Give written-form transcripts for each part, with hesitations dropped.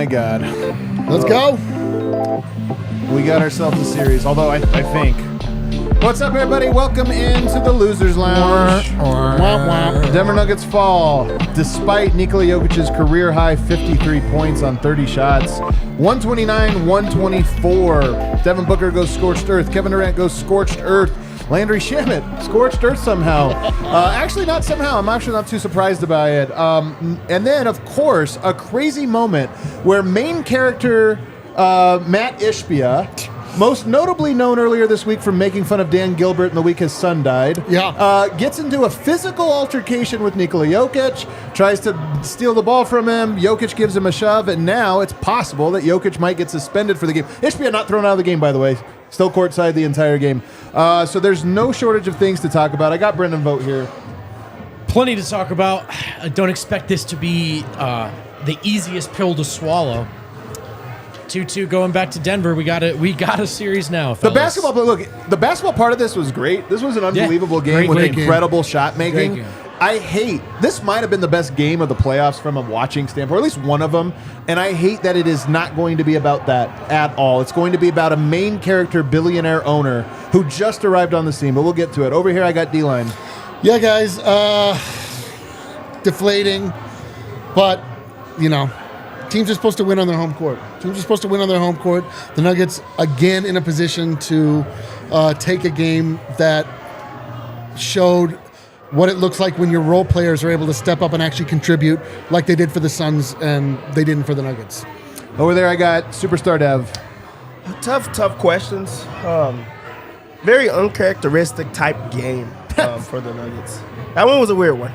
my God. Let's go. We got ourselves a series, although I think. What's up, everybody? Welcome into the Losers Lounge. Denver Nuggets fall despite Nikola Jokic's career-high 53 points on 30 shots. 129-124. Devin Booker goes scorched earth. Kevin Durant goes scorched earth. Landry Shamet, scorched earth somehow. Actually, not somehow. I'm actually not too surprised by it. And then, of course, a crazy moment where main character Matt Ishbia, most notably known earlier this week for making fun of Dan Gilbert in the week his son died, gets into a physical altercation with Nikola Jokic, tries to steal the ball from him. Jokic gives him a shove, and now it's possible that Jokic might get suspended for the game. Ishbia not thrown out of the game, by the way. Still courtside the entire game. So there's no shortage of things to talk about. I got Brendan Vogt here. Plenty to talk about. I don't expect this to be the easiest pill to swallow. 2-2 going back to Denver. We got a series now, fellas. The basketball part of this was great. This was an unbelievable game with incredible shot making. This might have been the best game of the playoffs from a watching standpoint, or at least one of them, and I hate that it is not going to be about that at all. It's going to be about a main character billionaire owner who just arrived on the scene, but we'll get to it. Over here, I got D-Line. Yeah, guys, deflating, but, teams are supposed to win on their home court. The Nuggets, again, in a position to take a game that showed what it looks like when your role players are able to step up and actually contribute like they did for the Suns and they didn't for the Nuggets. Over there, I got Superstar Dev. Tough questions. Very uncharacteristic type game for the Nuggets. That one was a weird one.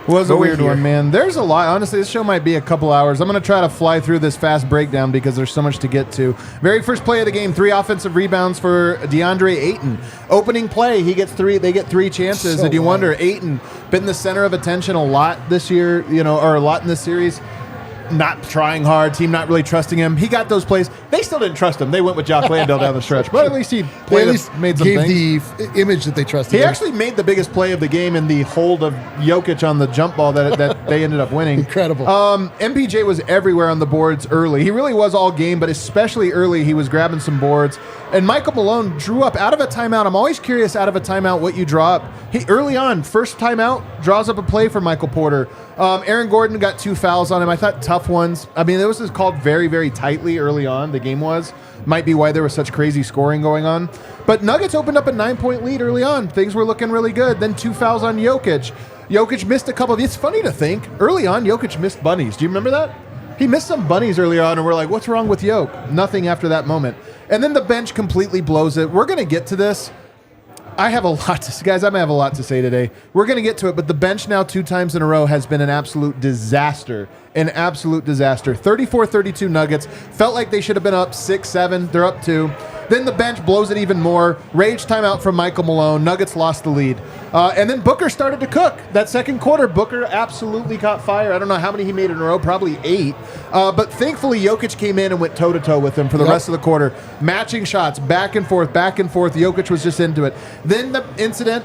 Was a weird one, man. There's a lot. Honestly, this show might be a couple hours. I'm going to try to fly through this fast breakdown because there's so much to get to. Very first play of the game, 3 offensive rebounds for DeAndre Ayton. Opening play, they get 3 chances, and you wonder, Ayton, been the center of attention a lot this year, or a lot in this series. Not trying hard, team not really trusting him. He got those plays. They still didn't trust him. They went with Jock Landale down the stretch, but at least he made some gave things. The image that they trusted. He actually made the biggest play of the game in the hold of Jokic on the jump ball that they ended up winning. Incredible. MPJ was everywhere on the boards early. He really was all game, but especially early, he was grabbing some boards. And Michael Malone drew up out of a timeout. I'm always curious out of a timeout what you draw up. He early on, first timeout, draws up a play for Michael Porter. Aaron Gordon got 2 fouls on him. I thought tough ones. I mean, it was just called very, very tightly early on. The game was. Might be why there was such crazy scoring going on. But Nuggets opened up a 9-point lead early on. Things were looking really good. Then 2 fouls on Jokic. Jokic missed a couple of... It's funny to think. Early on, Jokic missed bunnies. Do you remember that? He missed some bunnies early on, and we're like, what's wrong with Jokic? Nothing after that moment. And then the bench completely blows it. We're going to get to this. I have a lot to say. Guys, I'm going to have a lot to say today. We're going to get to it, but the bench now 2 times in a row has been an absolute disaster. 34-32 Nuggets. Felt like they should have been up 6-7. They're up 2. Then the bench blows it even more. Rage timeout from Michael Malone. Nuggets lost the lead. And then Booker started to cook. That second quarter, Booker absolutely caught fire. I don't know how many he made in a row, probably 8. But thankfully, Jokic came in and went toe-to-toe with him for the rest of the quarter. Matching shots, back and forth. Jokic was just into it. Then the incident,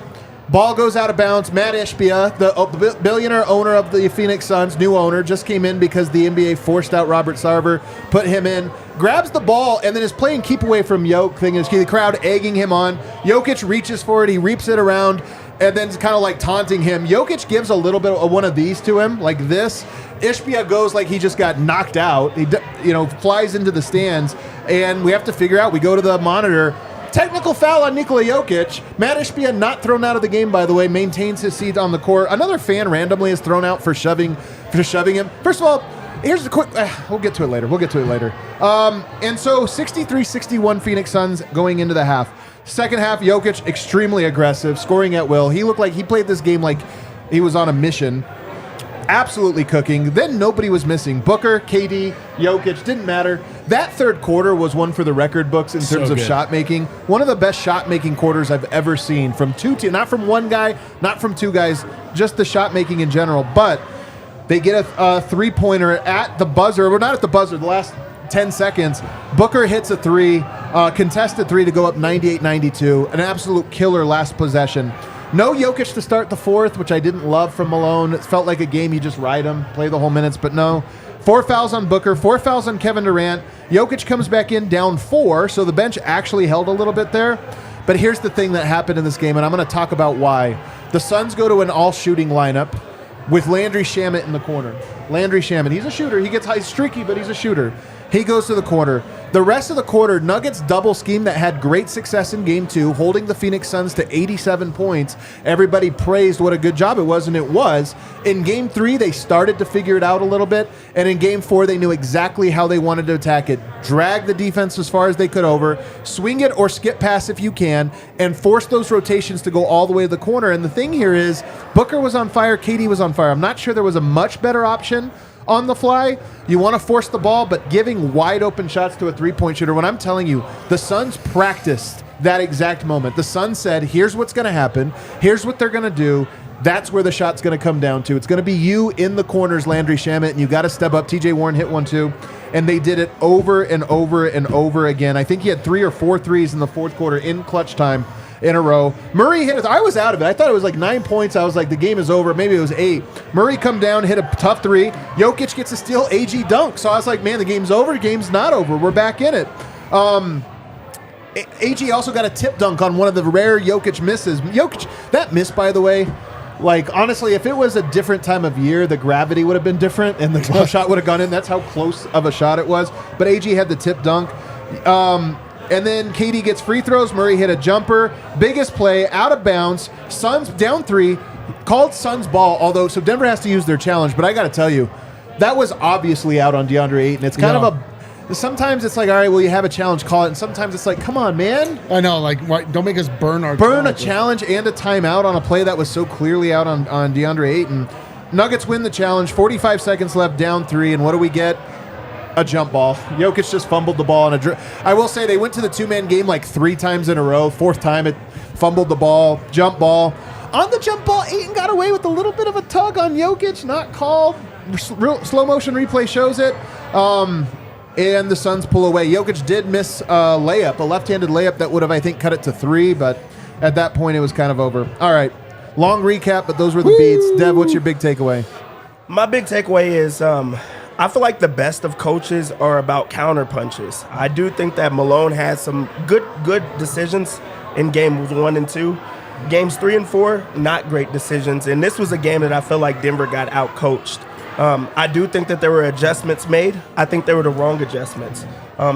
ball goes out of bounds. Matt Ishbia, the billionaire owner of the Phoenix Suns, new owner, just came in because the NBA forced out Robert Sarver, put him in, grabs the ball, and then is playing keep away from Jokic thing. Is the crowd egging him on. Jokic reaches for it. He reaps it around, and then it's kind of like taunting him. Jokic gives a little bit of one of these to him, like this. Ishbia goes like he just got knocked out. He flies into the stands, and we have to figure out. We go to the monitor. Technical foul on Nikola Jokic. Matt Ishbia not thrown out of the game, by the way, maintains his seat on the court. Another fan randomly is thrown out for shoving him. First of all, here's the quick... we'll get to it later. And so 63-61 Phoenix Suns going into the half. Second half, Jokic extremely aggressive, scoring at will. He looked like he played this game like he was on a mission. Absolutely cooking. Then nobody was missing. Booker, KD, Jokic, didn't matter. That third quarter was one for the record books in terms of shot making. One of the best shot making quarters I've ever seen from 2 teams. Not from one guy, not from 2 guys, just the shot making in general. But they get a 3-pointer at the buzzer. Well, not at the buzzer, the last 10 seconds. Booker hits a 3, contested 3 to go up 98-92. An absolute killer last possession. No Jokic to start the fourth, which I didn't love from Malone. It felt like a game you just ride him, play the whole minutes, but no. 4 fouls on Booker, 4 fouls on Kevin Durant. Jokic comes back in down 4, so the bench actually held a little bit there. But here's the thing that happened in this game, and I'm going to talk about why. The Suns go to an all-shooting lineup with Landry Shamet in the corner. Landry Shamet, he's a shooter. He gets high, streaky, but he's a shooter. He goes to the corner. The rest of the quarter, Nuggets double scheme that had great success in Game 2, holding the Phoenix Suns to 87 points. Everybody praised what a good job it was, and it was. In Game 3, they started to figure it out a little bit, and in Game 4, they knew exactly how they wanted to attack it. Drag the defense as far as they could over, swing it or skip pass if you can, and force those rotations to go all the way to the corner. And the thing here is, Booker was on fire, KD was on fire. I'm not sure there was a much better option on the fly. You want to force the ball, but giving wide open shots to a three-point shooter. When I'm telling you, the Suns practiced that exact moment. The Suns said, here's what's going to happen. Here's what they're going to do. That's where the shot's going to come down to. It's going to be you in the corners, Landry Shamet, and you got to step up. TJ Warren hit one too. And they did it over and over and over again. I think he had 3 or 4 threes in the fourth quarter in clutch time in a row. Murray hit it. I was out of it. I thought it was like 9 points. I was like, the game is over. Maybe it was 8. Murray come down, hit a tough 3. Jokic gets a steal. AG dunk. So I was like, man, the game's over. The game's not over. We're back in it. AG also got a tip dunk on one of the rare Jokic misses. Jokic, that miss, by the way, like, honestly, if it was a different time of year, the gravity would have been different and the shot would have gone in. That's how close of a shot it was. But AG had the tip dunk. And then KD gets free throws. Murray hit a jumper. Biggest play, out of bounds. Suns down 3. Called Suns ball, although, so Denver has to use their challenge. But I got to tell you, that was obviously out on DeAndre Ayton. It's kind of sometimes it's like, all right, well, you have a challenge, call it. And sometimes it's like, come on, man. I know, like, don't make us burn a challenge and a timeout on a play that was so clearly out on DeAndre Ayton. Nuggets win the challenge. 45 seconds left, down 3. And what do we get? A jump ball. Jokic just fumbled the ball. I will say they went to the two-man game like 3 times in a row. 4th time it fumbled the ball. Jump ball. On the jump ball, Ayton got away with a little bit of a tug on Jokic. Not called. Slow motion replay shows it. And the Suns pull away. Jokic did miss a layup, a left-handed layup that would have, I think, cut it to 3. But at that point, it was kind of over. All right. Long recap, but those were the beats. Dev, what's your big takeaway? My big takeaway is I feel like the best of coaches are about counter punches. I do think that Malone had some good decisions in games 1 and 2. Games 3 and 4, not great decisions. And this was a game that I feel like Denver got out-coached. I do think that there were adjustments made. I think they were the wrong adjustments.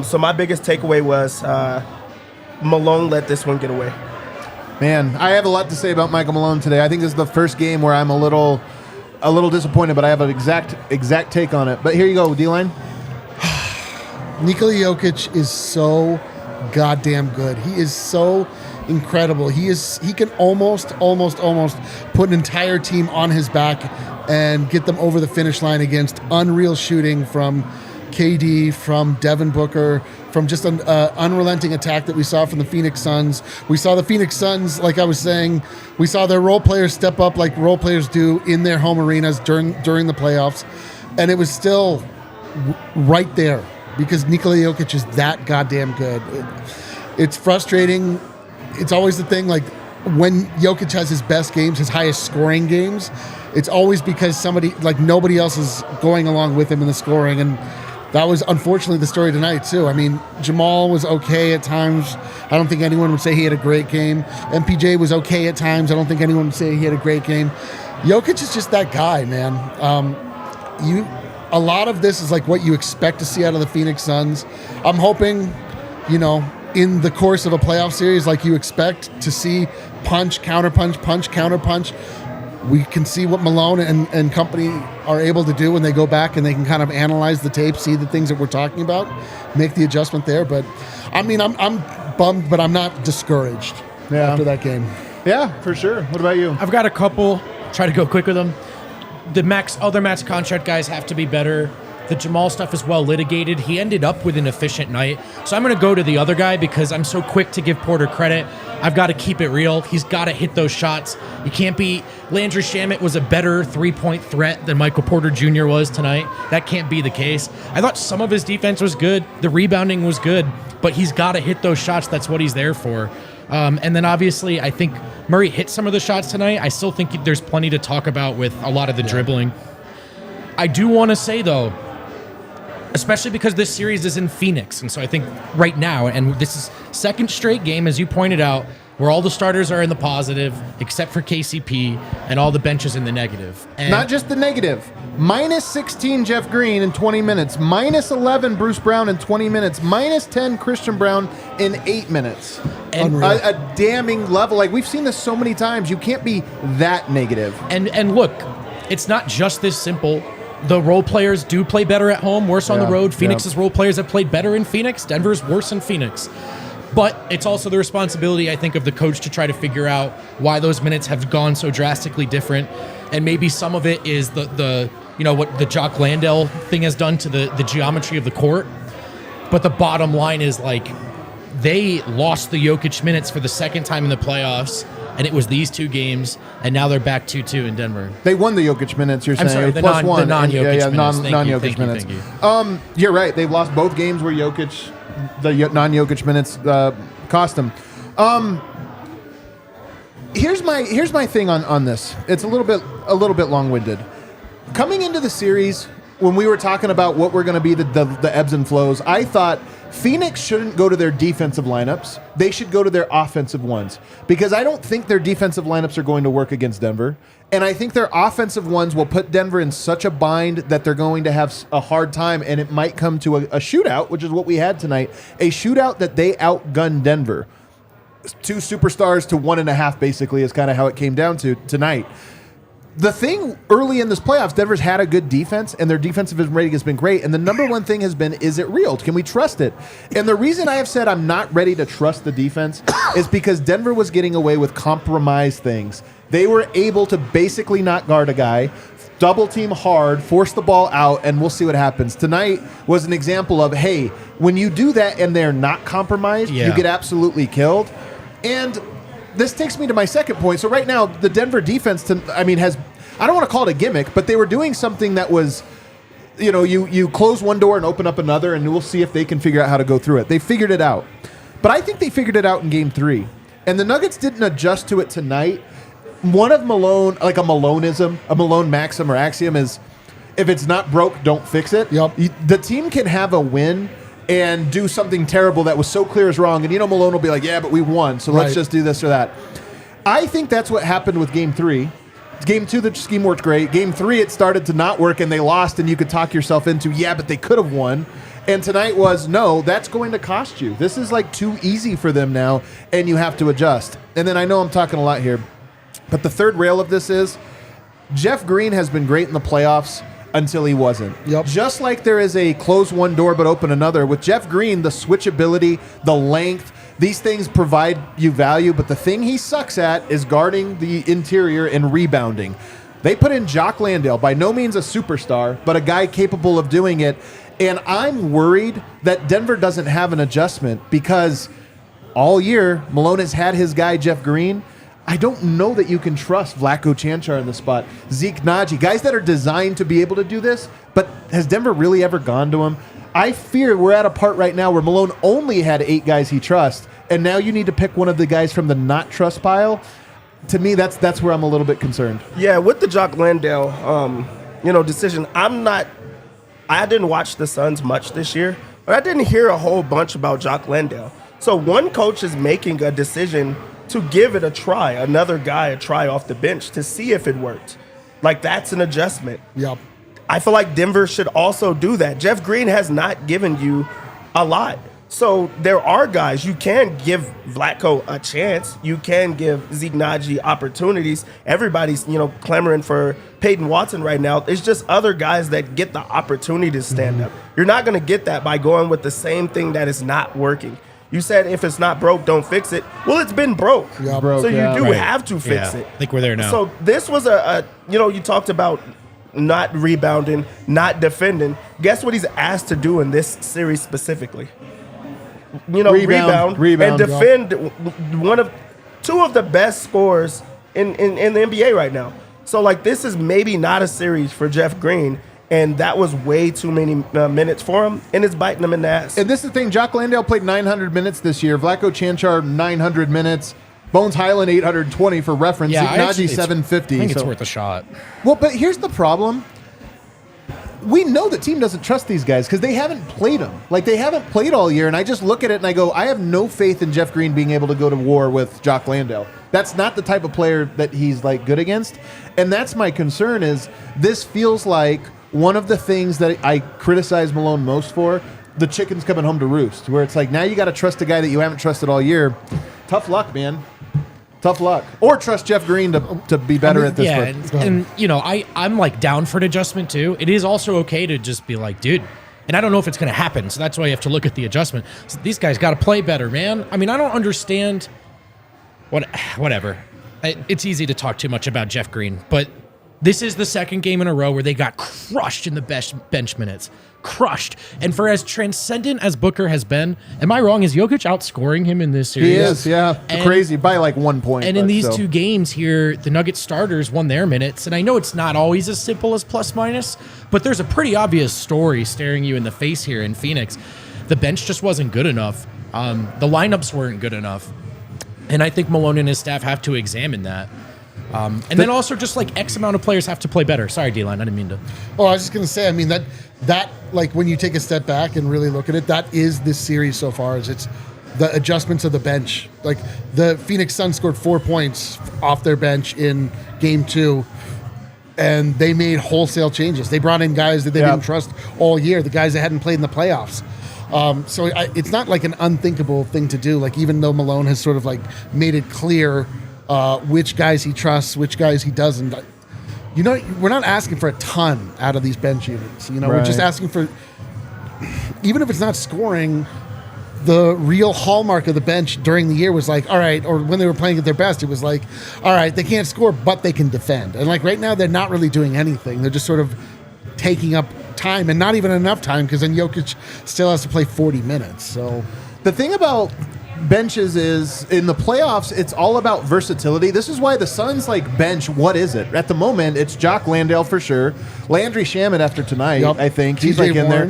So my biggest takeaway was Malone let this one get away. Man, I have a lot to say about Michael Malone today. I think this is the first game where I'm a little disappointed, but I have an exact take on it. But here you go, D-Line. Nikola Jokic is so goddamn good. He is so incredible. He can almost put an entire team on his back and get them over the finish line against unreal shooting from KD, from Devin Booker, from just an unrelenting attack that we saw from the Phoenix Suns. We saw the Phoenix Suns, like I was saying, we saw their role players step up like role players do in their home arenas during the playoffs. And it was still right there because Nikola Jokic is that goddamn good. It's frustrating. It's always the thing, like when Jokic has his best games, his highest scoring games, it's always because nobody else is going along with him in the scoring. And that was unfortunately the story tonight too. I mean, Jamal was okay at times. I don't think anyone would say he had a great game. MPJ was okay at times. I don't think anyone would say he had a great game. Jokic is just that guy, man. A lot of this is like what you expect to see out of the Phoenix Suns. I'm hoping, in the course of a playoff series, like you expect to see punch, counter punch. We can see what Malone and company are able to do when they go back and they can kind of analyze the tape, see the things that we're talking about, make the adjustment there. But, I mean, I'm bummed, but I'm not discouraged after that game. Yeah, for sure. What about you? I've got a couple. Try to go quick with them. The other max contract guys have to be better. The Jamal stuff is well litigated. He ended up with an efficient night. So I'm going to go to the other guy because I'm so quick to give Porter credit. I've got to keep it real. He's got to hit those shots. You can't be... Landry Shamet was a better three-point threat than Michael Porter Jr. was tonight. That can't be the case. I thought some of his defense was good. The rebounding was good. But he's got to hit those shots. That's what he's there for. And then obviously, I think Murray hit some of the shots tonight. I still think there's plenty to talk about with a lot of the dribbling. I do want to say, though, especially because this series is in Phoenix, and so I think right now, and this is second straight game, as you pointed out, where all the starters are in the positive, except for KCP, and all the benches in the negative. And not just the negative. Minus 16 Jeff Green in 20 minutes. Minus 11 Bruce Brown in 20 minutes. Minus 10 Christian Brown in 8 minutes. And a damning level. Like, we've seen this so many times. You can't be that negative. And look, it's not just this simple. The role players do play better at home, worse on the road. Phoenix's role players have played better in Phoenix. Denver's worse in Phoenix. But it's also the responsibility, I think, of the coach to try to figure out why those minutes have gone so drastically different. And maybe some of it is the what the Jock Landale thing has done to the geometry of the court. But the bottom line is, like, they lost the Jokic minutes for the second time in the playoffs, and it was these 2 games, and now they're back 2-2 in Denver. They won the Jokic minutes, you're saying. I'm sorry, the +1. non-Jokic minutes. Non-Jokic minutes. Thank you. You're right. They've lost both games where Jokic, the non-Jokic minutes cost them. Here's my thing on this. It's a little bit long-winded. Coming into the series, when we were talking about what were going to be the ebbs and flows, I thought Phoenix shouldn't go to their defensive lineups. They should go to their offensive ones, because I don't think their defensive lineups are going to work against Denver. And I think their offensive ones will put Denver in such a bind that they're going to have a hard time, and it might come to a shootout, which is what we had tonight. A shootout that they outgunned Denver. 2 superstars to 1.5, basically, is kind of how it came down to tonight. The thing early in this playoffs, Denver's had a good defense, and their defensive rating has been great. And the number one thing has been, is it real? Can we trust it? And the reason I have said I'm not ready to trust the defense is because Denver was getting away with compromised things. They were able to basically not guard a guy, double team hard, force the ball out, and we'll see what happens. Tonight was an example of, hey, when you do that and they're not compromised, you get absolutely killed. And this takes me to my second point. So right now, the Denver defense, has, I don't want to call it a gimmick, but they were doing something that was, you close one door and open up another, and we'll see if they can figure out how to go through it. They figured it out. But I think they figured it out in Game 3. And the Nuggets didn't adjust to it tonight. One of Malone, like a Maloneism, a Malone maxim or axiom is, if it's not broke, don't fix it. Yep. The team can have a win and do something terrible that was so clear is wrong. And Malone will be like, yeah, but we won, so let's just do this or that. I think that's what happened with Game 3. Game 2, the scheme worked great. Game 3, it started to not work, and they lost, and you could talk yourself into, yeah, but they could have won. And tonight was, no, that's going to cost you. This is like too easy for them now, and you have to adjust. And then I know I'm talking a lot here, but the third rail of this is Jeff Green has been great in the playoffs until he wasn't. Yep. Just like there is a close one door but open another, with Jeff Green, the switchability, the length, these things provide you value, but the thing he sucks at is guarding the interior and rebounding. They put in Jock Landale, by no means a superstar, but a guy capable of doing it. And I'm worried that Denver doesn't have an adjustment, because all year Malone has had his guy Jeff Green. I don't know that you can trust Vlatko Cancar in the spot. Zeke Naji, guys that are designed to be able to do this, but has Denver really ever gone to him? I fear we're at a part right now where Malone only had 8 guys he trusts, and now you need to pick one of the guys from the not trust pile. To me, that's where I'm a little bit concerned. Yeah, with the Jock Landale, decision, I didn't watch the Suns much this year, but I didn't hear a whole bunch about Jock Landale. So one coach is making a decision to give it a try, another guy a try off the bench to see if it worked. Like, that's an adjustment. Yep. I feel like Denver should also do that. Jeff Green has not given you a lot. So there are guys, you can give Vlatko a chance. You can give Zeke Naji opportunities. Everybody's, clamoring for Peyton Watson right now. It's just other guys that get the opportunity to stand up. You're not going to get that by going with the same thing that is not working. You said if it's not broke, don't fix it. Well, it's been broke. Yeah, broke, so you yeah, do right. have to fix it. I think we're there now. So this was you talked about not rebounding, not defending. Guess what he's asked to do in this series specifically? Rebound and defend two of the best scorers in the NBA right now. So, this is maybe not a series for Jeff Green, and that was way too many minutes for him, and it's biting him in the ass. And this is the thing, Jock Landale played 900 minutes this year. Vlatko Cancar, 900 minutes. Bones Highland 820 for reference. Yeah, Ignaji 750. I think it's worth a shot. Well, but here's the problem. We know the team doesn't trust these guys because they haven't played them. Like, they haven't played all year, and I just look at it and I go, I have no faith in Jeff Green being able to go to war with Jock Landale. That's not the type of player that he's, like, good against. And that's my concern is this feels like one of the things that I criticize Malone most for, the chicken's coming home to roost, where it's like, now you got to trust a guy that you haven't trusted all year. Tough luck, man. Tough luck. Or trust Jeff Green to be better at this. Yeah, and you know, I'm like down for an adjustment too. It is also okay to just be like, dude, and I don't know if it's going to happen, so that's why you have to look at the adjustment. So these guys got to play better, man. I mean, I don't understand. Whatever. It's easy to talk too much about Jeff Green, but this is the second game in a row where they got crushed in the bench minutes. Crushed. And for as transcendent as Booker has been, am I wrong? Is Jokic outscoring him in this series? He is, yeah. Crazy, by like 1 point. And in these two games here, the Nuggets starters won their minutes. And I know it's not always as simple as plus minus, but there's a pretty obvious story staring you in the face here in Phoenix. The bench just wasn't good enough. The lineups weren't good enough. And I think Malone and his staff have to examine that. And then also just like X amount of players have to play better. Sorry, D-Line, I didn't mean to. Oh, I was just going to say, I mean, that like when you take a step back and really look at it, that is this series so far, is it's the adjustments of the bench. Like the Phoenix Suns scored 4 points off their bench in game 2, and they made wholesale changes. They brought in guys that they didn't trust all year, the guys that hadn't played in the playoffs. So it's not like an unthinkable thing to do. Like, even though Malone has sort of like made it clear which guys he trusts, which guys he doesn't. You know, we're not asking for a ton out of these bench units. You know, we're just asking for, even if it's not scoring, the real hallmark of the bench during the year was like, all right, or when they were playing at their best, it was like, all right, they can't score, but they can defend. And like right now, they're not really doing anything. They're just sort of taking up time, and not even enough time, because then Jokic still has to play 40 minutes. So the thing about benches is in the playoffs, it's all about versatility. This is why the Suns like bench. What is it at the moment? It's Jock Landale for sure. Landry Shamet after tonight, I think he's like in there.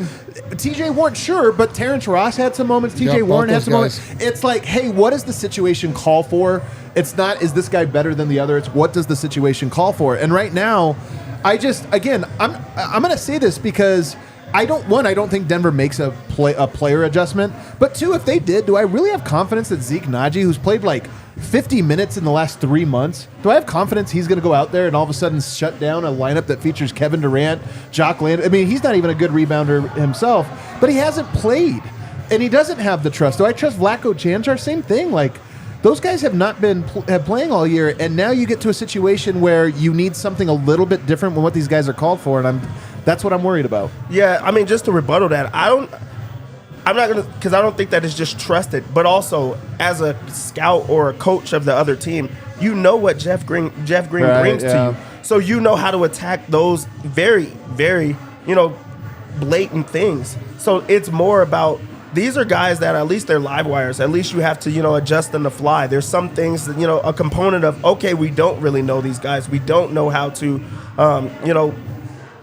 TJ Warren, sure, but Terrence Ross had some moments. TJ Warren had some moments. It's like, hey, what does the situation call for? It's not, is this guy better than the other? It's what does the situation call for? And right now, I'm going to say this because I don't think Denver makes a player adjustment. But two, if they did, do I really have confidence that Zeke Naji, who's played like 50 minutes in the last 3 months, do I have confidence he's going to go out there and all of a sudden shut down a lineup that features Kevin Durant, Jock Landale? I mean, he's not even a good rebounder himself, but he hasn't played, and he doesn't have the trust. Do I trust Vlatko Čančar? Same thing. Like, those guys have not been playing all year, and now you get to a situation where you need something a little bit different than what these guys are called for, and that's what I'm worried about. Yeah, I mean, just to rebuttal that, I'm not gonna, because I don't think that is just trusted, but also as a scout or a coach of the other team, you know what Jeff Green brings to you, so you know how to attack those very, very, blatant things. So it's more about, these are guys that at least they're live wires. At least you have to, adjust on the fly. There's some things that, a component of, okay, we don't really know these guys. We don't know how to,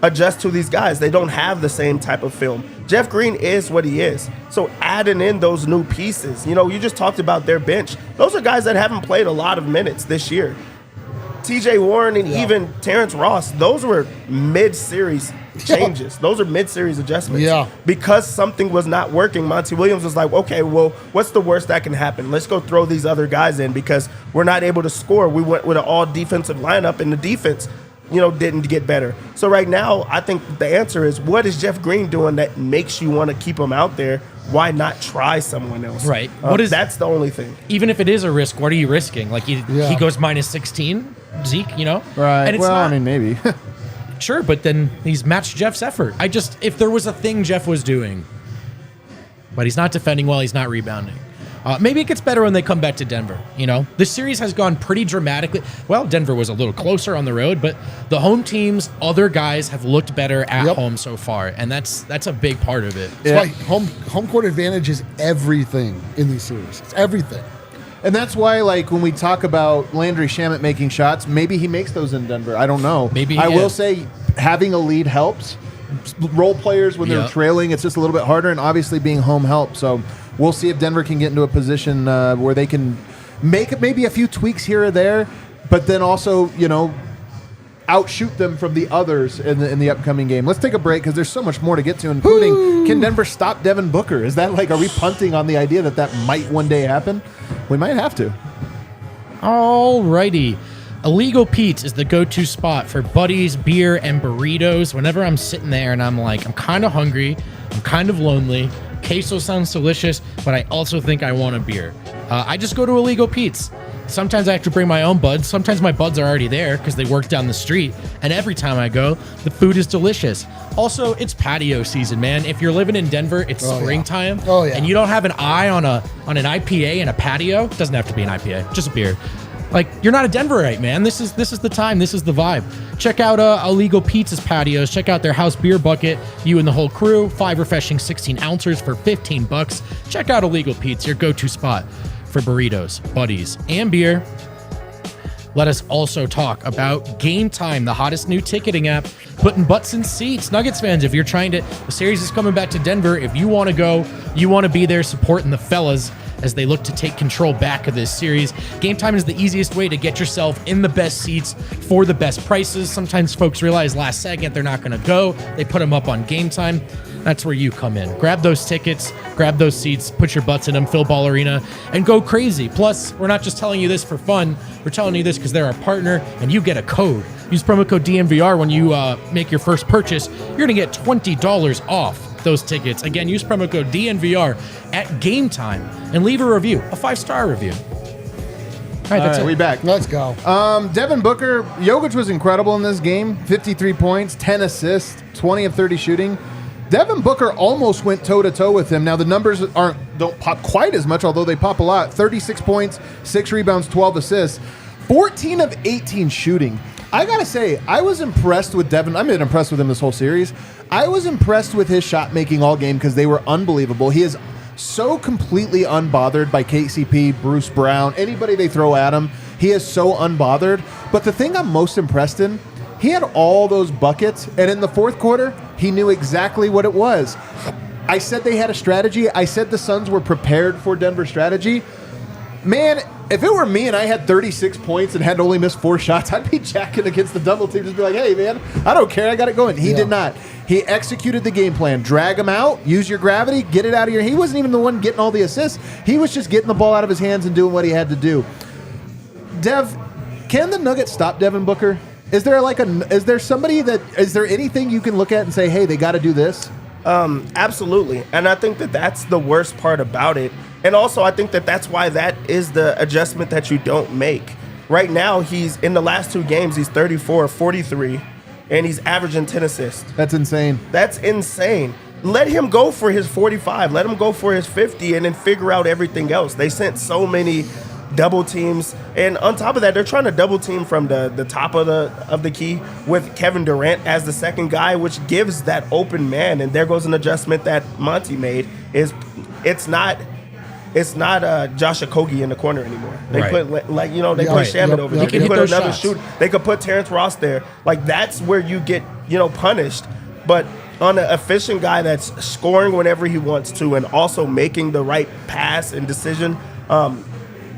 adjust to these guys. They don't have the same type of film. Jeff Green is what he is. So adding in those new pieces, you just talked about their bench. Those are guys that haven't played a lot of minutes this year. TJ Warren and even Terrence Ross, those were mid-series changes. Those are mid-series adjustments. Yeah. Because something was not working, Monty Williams was like, okay, well, what's the worst that can happen? Let's go throw these other guys in because we're not able to score. We went with an all-defensive lineup, and the defense, didn't get better. So right now, I think the answer is, what is Jeff Green doing that makes you want to keep him out there? Why not try someone else? Right. That's the only thing. Even if it is a risk, what are you risking? Like he goes minus 16, Zeke, Right. And it's I mean, maybe. Sure, but then he's matched Jeff's effort. If there was a thing Jeff was doing, but he's not defending well, he's not rebounding. Maybe it gets better when they come back to Denver. This series has gone pretty dramatically. Well, Denver was a little closer on the road, but the home team's other guys have looked better at home so far, and that's a big part of it. That's why home court advantage is everything in these series. It's everything. And that's why, like, when we talk about Landry Shamet making shots, maybe he makes those in Denver. I don't know. Maybe I will say having a lead helps. Role players, when they're trailing, it's just a little bit harder, and obviously being home helps. So we'll see if Denver can get into a position where they can make maybe a few tweaks here or there, but then also, outshoot them from the others in the upcoming game. Let's take a break because there's so much more to get to, including can Denver stop Devin Booker? Is that are we punting on the idea that might one day happen? We might have to. Alrighty. Illegal Pete's is the go-to spot for buddies, beer, and burritos. Whenever I'm sitting there and I'm kind of hungry, I'm kind of lonely, queso sounds delicious, but I also think I want a beer. I just go to Illegal Pete's. Sometimes I have to bring my own buds. Sometimes my buds are already there because they work down the street. And every time I go, the food is delicious. Also, it's patio season, man. If you're living in Denver, it's springtime. Oh, yeah. And you don't have an eye on an IPA and a patio. It doesn't have to be an IPA, just a beer. You're not a Denverite, man. This is the time. This is the vibe. Check out Illegal Pizza's patios. Check out their house beer bucket. You and the whole crew. 5 refreshing 16-ounces for $15. Check out Illegal Pizza, your go-to spot for burritos, buddies, and beer. Let us also talk about Game Time, the hottest new ticketing app, putting butts in seats. Nuggets fans, if you're the series is coming back to Denver. If you want to go, you want to be there supporting the fellas as they look to take control back of this series. Game Time is the easiest way to get yourself in the best seats for the best prices. Sometimes folks realize last second they're not going to go. They put them up on Game Time. That's where you come in. Grab those tickets, grab those seats, put your butts in them, fill Ball Arena, and go crazy. Plus, we're not just telling you this for fun. We're telling you this because they're our partner, and you get a code. Use promo code DNVR when you make your first purchase. You're going to get $20 off those tickets. Again, use promo code DNVR at Game Time and leave a review, a 5-star review. All right, that's it. We back. Let's go. Devin Booker, Jokic was incredible in this game. 53 points, 10 assists, 20 of 30 shooting. Devin Booker almost went toe-to-toe with him. Now, the numbers don't pop quite as much, although they pop a lot. 36 points, 6 rebounds, 12 assists, 14 of 18 shooting. I got to say, I was impressed with Devin. I've been impressed with him this whole series. I was impressed with his shot-making all game because they were unbelievable. He is so completely unbothered by KCP, Bruce Brown, anybody they throw at him. He is so unbothered. But the thing I'm most impressed in, he had all those buckets, and in the fourth quarter, he knew exactly what it was. I said they had a strategy. I said the Suns were prepared for Denver's strategy. Man, if it were me and I had 36 points and had only missed 4 shots, I'd be jacking against the double team. Just be like, hey, man, I don't care. I got it going. He did not. He executed the game plan. Drag him out, use your gravity, get it out of your... He wasn't even the one getting all the assists. He was just getting the ball out of his hands and doing what he had to do. Dev, can the Nuggets stop Devin Booker? Is there anything you can look at and say, hey, they got to do this? Absolutely. And I think that that's the worst part about it. And also, I think that that's why that is the adjustment that you don't make. Right now, he's in the last 2 games, he's 34, 43, and he's averaging 10 assists. That's insane. That's insane. Let him go for his 45. Let him go for his 50 and then figure out everything else. They sent so many double teams, and on top of that, they're trying to double team from the top of the key with Kevin Durant as the second guy, which gives that open man. And there goes an adjustment that Monty made. It's not Josh Okogie in the corner anymore. They put put Shaman over there. They could put another shooter. They could put Terrence Ross there. That's where you get punished. But on an efficient guy that's scoring whenever he wants to and also making the right pass and decision.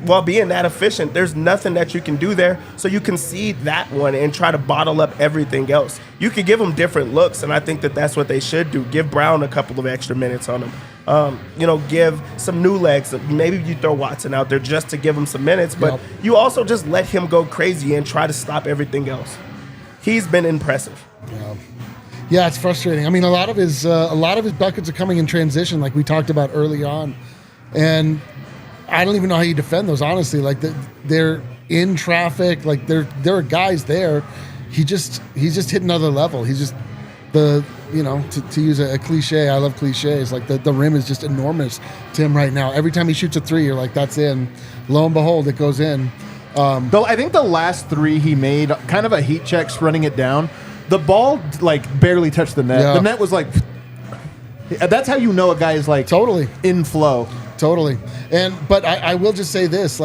While being that efficient, there's nothing that you can do there. So you concede that one and try to bottle up everything else. You could give them different looks, and I think that that's what they should do. Give Brown a couple of extra minutes on him. Give some new legs. Maybe you throw Watson out there just to give him some minutes, but you also just let him go crazy and try to stop everything else. He's been impressive. Yeah, it's frustrating. I mean, a lot of his buckets are coming in transition, like we talked about early on, and I don't even know how you defend those, honestly. They're in traffic. There are guys there. He's just hit another level. He's just to use a cliche. I love cliches. The rim is just enormous to him right now. Every time he shoots a 3, you're like, that's in. Lo and behold, it goes in. I think the last 3 he made, kind of a heat check, running it down. The ball barely touched the net. Yeah. The net was that's how you know a guy is totally in flow. Totally. But I will just say this,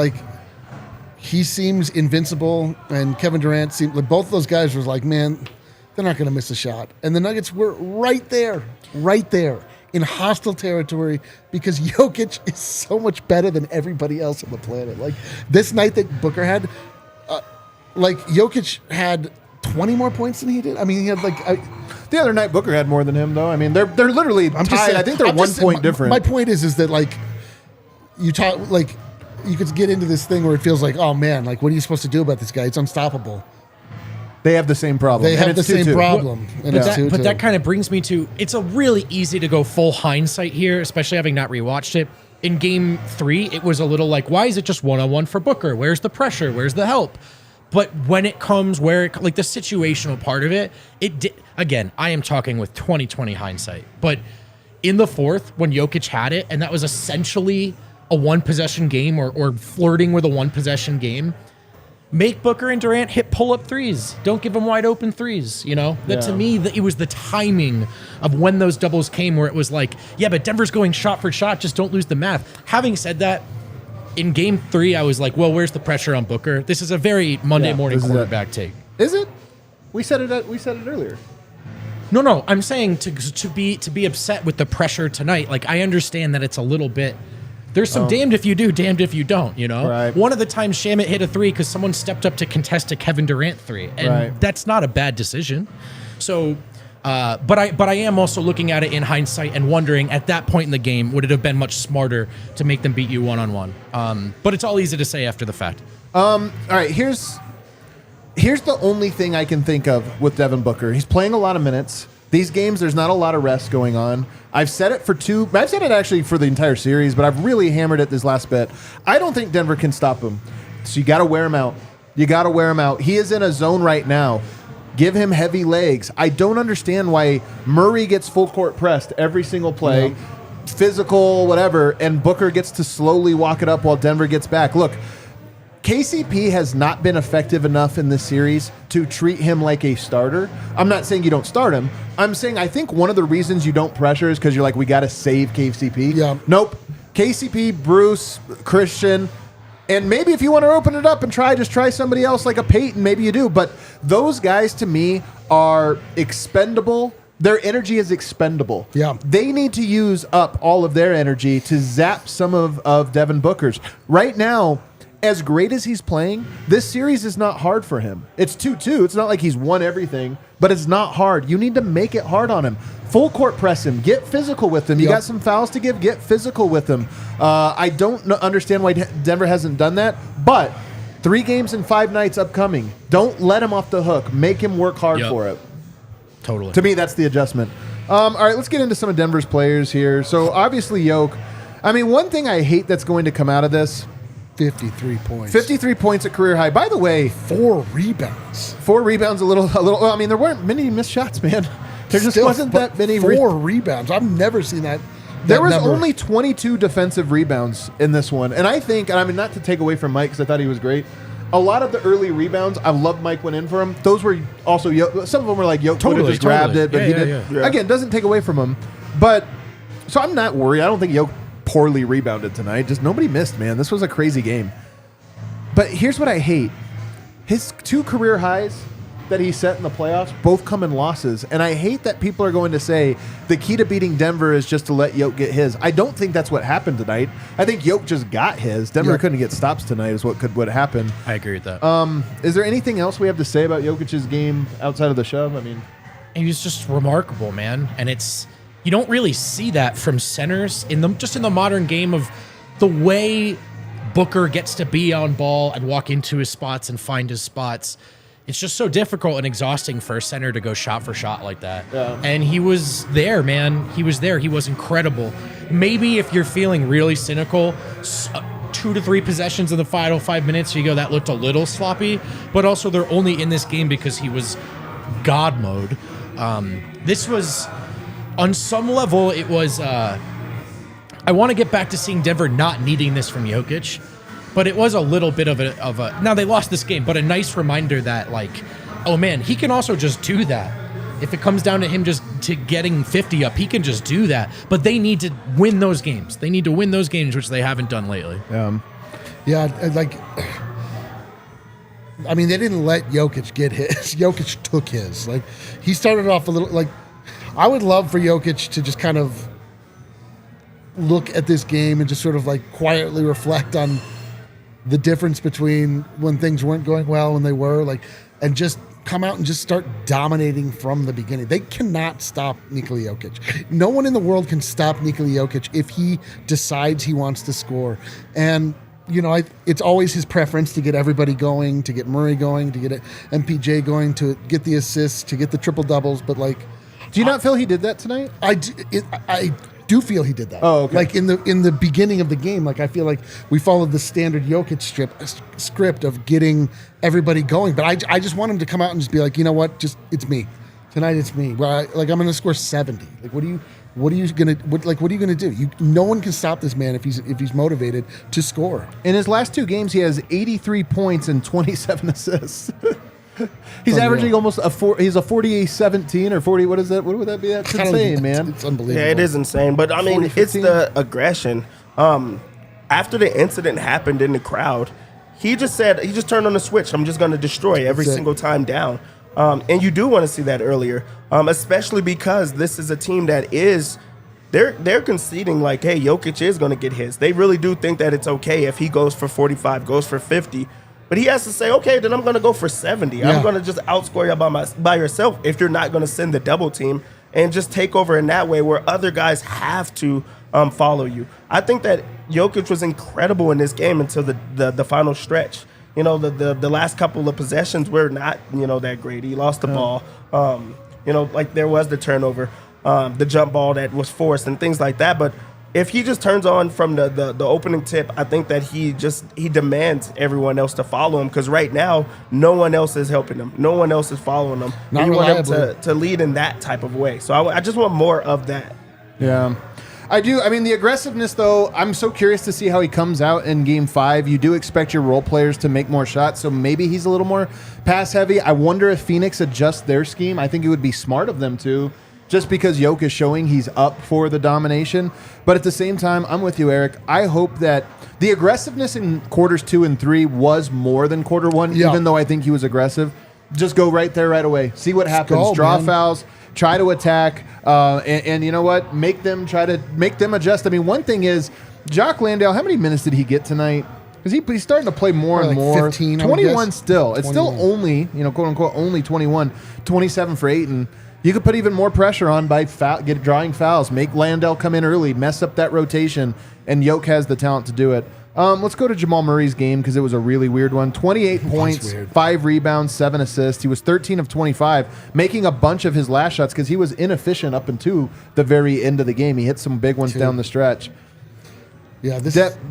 he seems invincible, and Kevin Durant seemed both of those guys was man, they're not going to miss a shot. And the Nuggets were right there, in hostile territory because Jokic is so much better than everybody else on the planet. Like this night that Booker had, Jokic had 20 more points than he did. I mean, he had the other night Booker had more than him though. I mean, they're literally tied. Saying, I think they're 1 point different. My point is that you talk you could get into this thing where it feels like, oh man, like what are you supposed to do about this guy? It's unstoppable. They have the same problem. They have the same problem. But that kind of brings me to, it's a really easy to go full hindsight here, especially having not rewatched it. In game 3, it was a little like, why is it just one-on-one for Booker? Where's the pressure? Where's the help? But when it comes the situational part of it, again, I am talking with 20/20 hindsight. But in the fourth, when Jokic had it, and that was essentially a one-possession game or flirting with a one-possession game, make Booker and Durant hit pull-up threes. Don't give them wide-open threes, To me, it was the timing of when those doubles came where it was like, yeah, but Denver's going shot for shot. Just don't lose the math. Having said that, in game 3, I was like, well, where's the pressure on Booker? This is a very Monday morning quarterback take. Is it? We said it earlier. No. I'm saying to be upset with the pressure tonight. Like, I understand that it's a little bit. There's some damned if you do, damned if you don't. Right. One of the times Shamet hit a 3 because someone stepped up to contest a Kevin Durant 3, and that's not a bad decision. So, but I am also looking at it in hindsight and wondering at that point in the game, would it have been much smarter to make them beat you one-on-one? But it's all easy to say after the fact. All right, here's the only thing I can think of with Devin Booker. He's playing a lot of minutes. These games, there's not a lot of rest going on. I've said it actually for the entire series, but I've really hammered it this last bit. I don't think Denver can stop him. So you got to wear him out. He is in a zone right now. Give him heavy legs. I don't understand why Murray gets full court pressed every single play, physical, whatever, and Booker gets to slowly walk it up while Denver gets back. Look, KCP has not been effective enough in this series to treat him like a starter. I'm not saying you don't start him. I'm saying I think one of the reasons you don't pressure is because you're like, we got to save KCP. Yeah. Nope. KCP, Bruce, Christian, and maybe if you want to open it up and just try somebody else like a Peyton, maybe you do. But those guys to me are expendable. Their energy is expendable. Yeah. They need to use up all of their energy to zap some of Devin Booker's. Right now, as great as he's playing, this series is not hard for him. It's 2-2. It's not like he's won everything, but it's not hard. You need to make it hard on him. Full court press him. Get physical with him. You got some fouls to give. Get physical with him. I don't understand why Denver hasn't done that, but 3 games in 5 nights upcoming. Don't let him off the hook. Make him work hard for it. Totally. To me, that's the adjustment. All right, let's get into some of Denver's players here. So obviously, Jokic. I mean, one thing I hate that's going to come out of this, 53 points. 53 points at career high. By the way, 4 rebounds. 4 rebounds, a little. Well, I mean, there weren't many missed shots, man. There just wasn't that many. 4 rebounds. I've never seen that. There was only 22 defensive rebounds in this one, and I think, and I mean, not to take away from Mike because I thought he was great. A lot of the early rebounds, I loved Mike went in for him. Those were also some of them were like Jokic would have just grabbed it, but he did. Yeah. Again, doesn't take away from him. But so I'm not worried. I don't think Jokic poorly rebounded tonight. Just nobody missed, man. This was a crazy game. But here's what I hate. His 2 career highs that he set in the playoffs both come in losses. And I hate that people are going to say the key to beating Denver is just to let Jokic get his. I don't think that's what happened tonight. I think Jokic just got his. Denver couldn't get stops tonight is what happened. I agree with that. Is there anything else we have to say about Jokic's game outside of the shove? I mean, he was just remarkable, man. And you don't really see that from centers in the modern game of the way Booker gets to be on ball and walk into his spots and find his spots. It's just so difficult and exhausting for a center to go shot for shot like that. Yeah. And he was there, man. He was there. He was incredible. Maybe if you're feeling really cynical, 2 to 3 possessions in the final 5 minutes, you go, that looked a little sloppy. But also they're only in this game because he was God mode. This was... On some level, it was, I want to get back to seeing Denver not needing this from Jokic, but it was a little bit of a now they lost this game, but a nice reminder that, like, oh man, he can also just do that. If it comes down to him just to getting 50 up, he can just do that. But they need to win those games. They need to win those games, which they haven't done lately. Yeah, like, I mean, they didn't let Jokic get his. Jokic took his. Like, he started off a little, like, I would love for Jokic to just kind of look at this game and just sort of like quietly reflect on the difference between when things weren't going well and they were, like, and just come out and just start dominating from the beginning. They cannot stop Nikola Jokic. No one in the world can stop Nikola Jokic if he decides he wants to score. And, you know, it's always his preference to get everybody going, to get Murray going, to get MPJ going, to get the assists, to get the triple doubles. But, like, do you not feel he did that tonight? I do feel he did that. Oh, okay. Like in the beginning of the game, like I feel like we followed the standard Jokic script of getting everybody going. But I just want him to come out and just be like, you know what? Just it's me tonight. It's me. I'm going to score 70. Like what are you gonna do? No one can stop this man if he's motivated to score. In his last 2 games, he has 83 points and 27 assists. He's averaging almost he's a 48-17 or 40. What is that? What would that be? That's insane, man. It's unbelievable. Yeah, it is insane. But I mean, it's the aggression. After the incident happened in the crowd, he just turned on the switch. I'm just going to destroy every single time down. And you do want to see that earlier, especially because this is a team that is. They're conceding like, hey, Jokic is going to get his. They really do think that it's okay if he goes for 45, goes for 50. But he has to say, okay, then I'm going to go for 70. Yeah. I'm going to just outscore you by yourself if you're not going to send the double team and just take over in that way where other guys have to follow you. I think that Jokic was incredible in this game until the final stretch. You know, the last couple of possessions were not, you know, that great. He lost the ball. You know, like there was the turnover, the jump ball that was forced and things like that. But if he just turns on from the opening tip, I think that he demands everyone else to follow him because right now no one else is helping him, no one else is following him. Not you reliably. want him to lead in that type of way. So I just want more of that. Yeah. I do. I mean, the aggressiveness, though, I'm so curious to see how he comes out in Game 5. You do expect your role players to make more shots, so maybe he's a little more pass-heavy. I wonder if Phoenix adjusts their scheme. I think it would be smart of them to, just because Jokic is showing he's up for the domination. But at the same time, I'm with you, Eric. I hope that the aggressiveness in quarters 2 and 3 was more than quarter 1, even though I think he was aggressive. Just go right there right away. See what happens. Draw fouls. Try to attack. And you know what? Make them adjust. I mean, one thing is, Jock Landale, how many minutes did he get tonight? Because he's starting to play more and more. 15, 21 still. It's 21. still only, quote unquote, only 21. 27 for Ayton. You could put even more pressure on by drawing fouls. Make Landale come in early, mess up that rotation, and Yoke has the talent to do it. Let's go to Jamal Murray's game because it was a really weird one. 28 points, 5 rebounds, 7 assists. He was 13 of 25, making a bunch of his last shots because he was inefficient up until the very end of the game. He hit some big ones down the stretch. Yeah,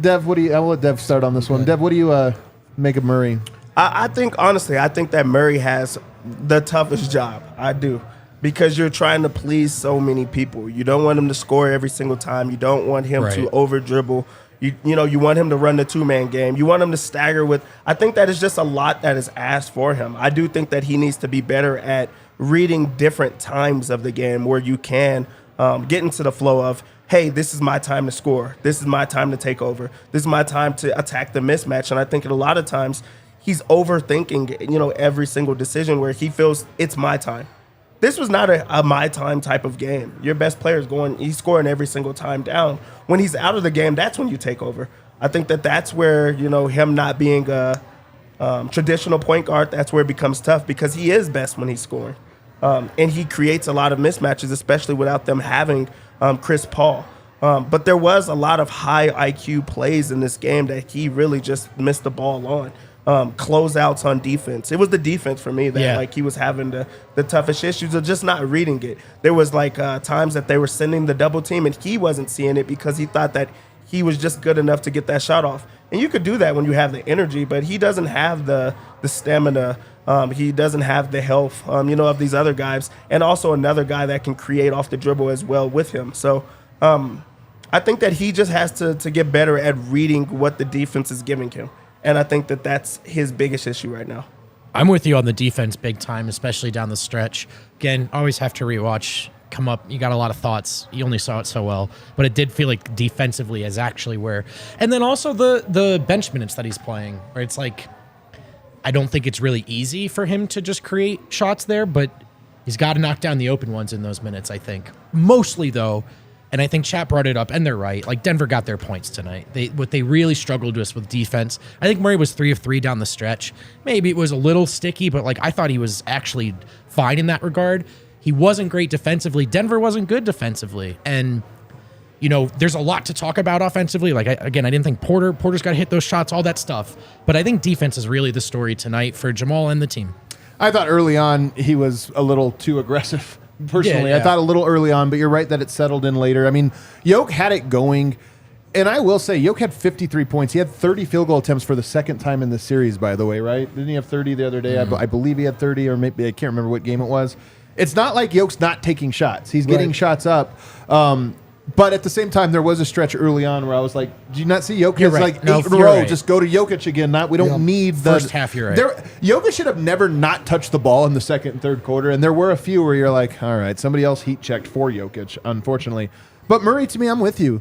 Dev, what do you? I'll let Dev start on this one. Dev, what do you make of Murray? I think, honestly, that Murray has the toughest job. I do. Because you're trying to please so many people. You don't want him to score every single time. You don't want him to over dribble. You want him to run the 2-man game. You want him to stagger with. I think that is just a lot that is asked for him. I do think that he needs to be better at reading different times of the game where you can get into the flow of, hey, this is my time to score. This is my time to take over. This is my time to attack the mismatch. And I think a lot of times he's overthinking, every single decision where he feels it's my time. This was not a my time type of game. Your best player is he's scoring every single time down. When he's out of the game, that's when you take over. I think that's where, him not being a traditional point guard, that's where it becomes tough because he is best when he's scoring. And he creates a lot of mismatches, especially without them having Chris Paul. But there was a lot of high IQ plays in this game that he really just missed the ball on. Closeouts on defense. It was the defense for me that he was having the toughest issues of just not reading it. There was times that they were sending the double team and he wasn't seeing it because he thought that he was just good enough to get that shot off. And you could do that when you have the energy, but he doesn't have the stamina. He doesn't have the health, of these other guys, and also another guy that can create off the dribble as well with him. So I think that he just has to get better at reading what the defense is giving him. And I think that that's his biggest issue right now. I'm with you on the defense big time, especially down the stretch. Again, always have to rewatch. Come up, you got a lot of thoughts. You only saw it so well, but it did feel like defensively is actually where. And then also the bench minutes that he's playing, where it's like, I don't think it's really easy for him to just create shots there, but he's got to knock down the open ones in those minutes, I think. Mostly, though, And I think Chat brought it up, and they're right. Like, Denver got their points tonight. What they really struggled with defense. I think Murray was 3 of 3 down the stretch. Maybe it was a little sticky, but like I thought he was actually fine in that regard. He wasn't great defensively. Denver wasn't good defensively. And, you know, there's a lot to talk about offensively. Like, I didn't think Porter's got to hit those shots, all that stuff. But I think defense is really the story tonight for Jamal and the team. I thought early on he was a little too aggressive. Personally, Yeah. I thought a little early on, but you're right that it settled in later. I mean, Jokic had it going, and I will say Jokic had 53 points. He had 30 field goal attempts for the second time in the series, by the way, right? Didn't he have 30 the other day? I believe he had 30, or maybe I can't remember what game it was. It's not like Jokic's not taking shots. He's getting shots up. But at the same time, there was a stretch early on where I was like, "Do you not see Jokic? You're right. Like No, 8 in a you're row. right. Just go to Jokic again. We don't need the First half, you're right. Jokic should have never not touched the ball in the second and third quarter. And there were a few where you're like, all right, somebody else heat checked for Jokic, unfortunately. But Murray, to me, I'm with you.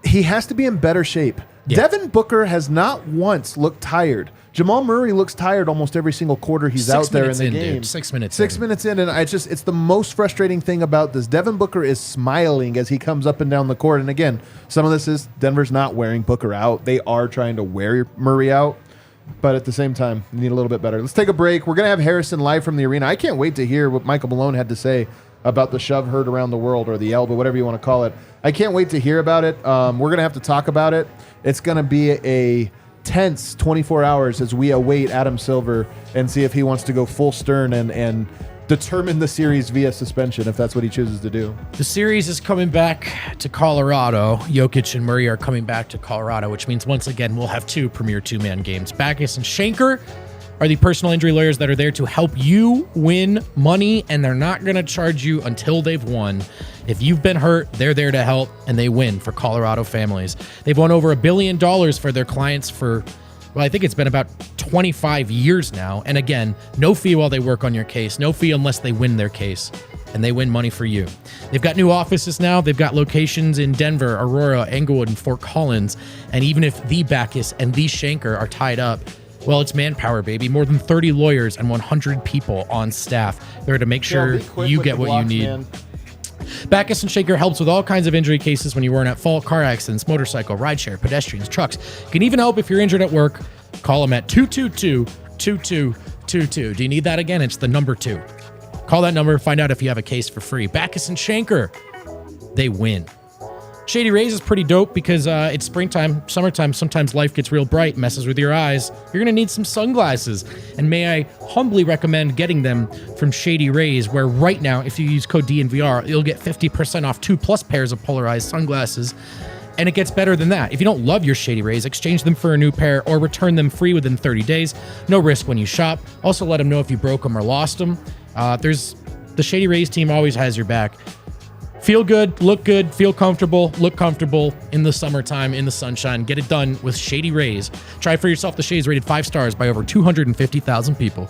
He has to be in better shape. Yeah. Devin Booker has not once looked tired. Jamal Murray looks tired almost every single quarter he's out there in the game. Dude. 6 minutes 6 minutes in, and it's the most frustrating thing about this. Devin Booker is smiling as he comes up and down the court. And again, some of this is Denver's not wearing Booker out. They are trying to wear Murray out. But at the same time, you need a little bit better. Let's take a break. We're going to have Harrison live from the arena. I can't wait to hear what Michael Malone had to say about the shove heard around the world, or the elbow, whatever you want to call it. I can't wait to hear about it. We're going to have to talk about it. It's going to be a tense 24 hours as we await Adam Silver and see if he wants to go full stern and determine the series via suspension, if that's what he chooses to do. The series is coming back to Colorado. Jokic and Murray are coming back to Colorado, which means once again we'll have 2 premier 2-man games. Backus and Schenker are the personal injury lawyers that are there to help you win money, and they're not going to charge you until they've won. If you've been hurt, they're there to help, and they win for Colorado families. They've won over $1 billion for their clients for, well, I think it's been about 25 years now. And again, no fee while they work on your case, no fee unless they win their case, and they win money for you. They've got new offices now. They've got locations in Denver, Aurora, Englewood, and Fort Collins. And even if the Backus and the Schenker are tied up, well, it's manpower, baby. More than 30 lawyers and 100 people on staff there to make sure you get what you need. Man. Backus and Schenker helps with all kinds of injury cases when you weren't at fault: car accidents, motorcycle, rideshare, pedestrians, trucks. Can even help if you're injured at work. Call them at 222-2222. Do you need that again? It's the number 2. Call that number, find out if you have a case for free. Backus and Schenker, they win. Shady Rays is pretty dope because it's springtime, summertime. Sometimes life gets real bright, messes with your eyes. You're going to need some sunglasses. And may I humbly recommend getting them from Shady Rays, where right now, if you use code DNVR, you'll get 50% off 2+ pairs of polarized sunglasses. And it gets better than that. If you don't love your Shady Rays, exchange them for a new pair or return them free within 30 days. No risk when you shop. Also, let them know if you broke them or lost them. The Shady Rays team always has your back. Feel good, look good, feel comfortable, look comfortable in the summertime, in the sunshine. Get it done with Shady Rays. Try for yourself the shades rated 5 stars by over 250,000 people.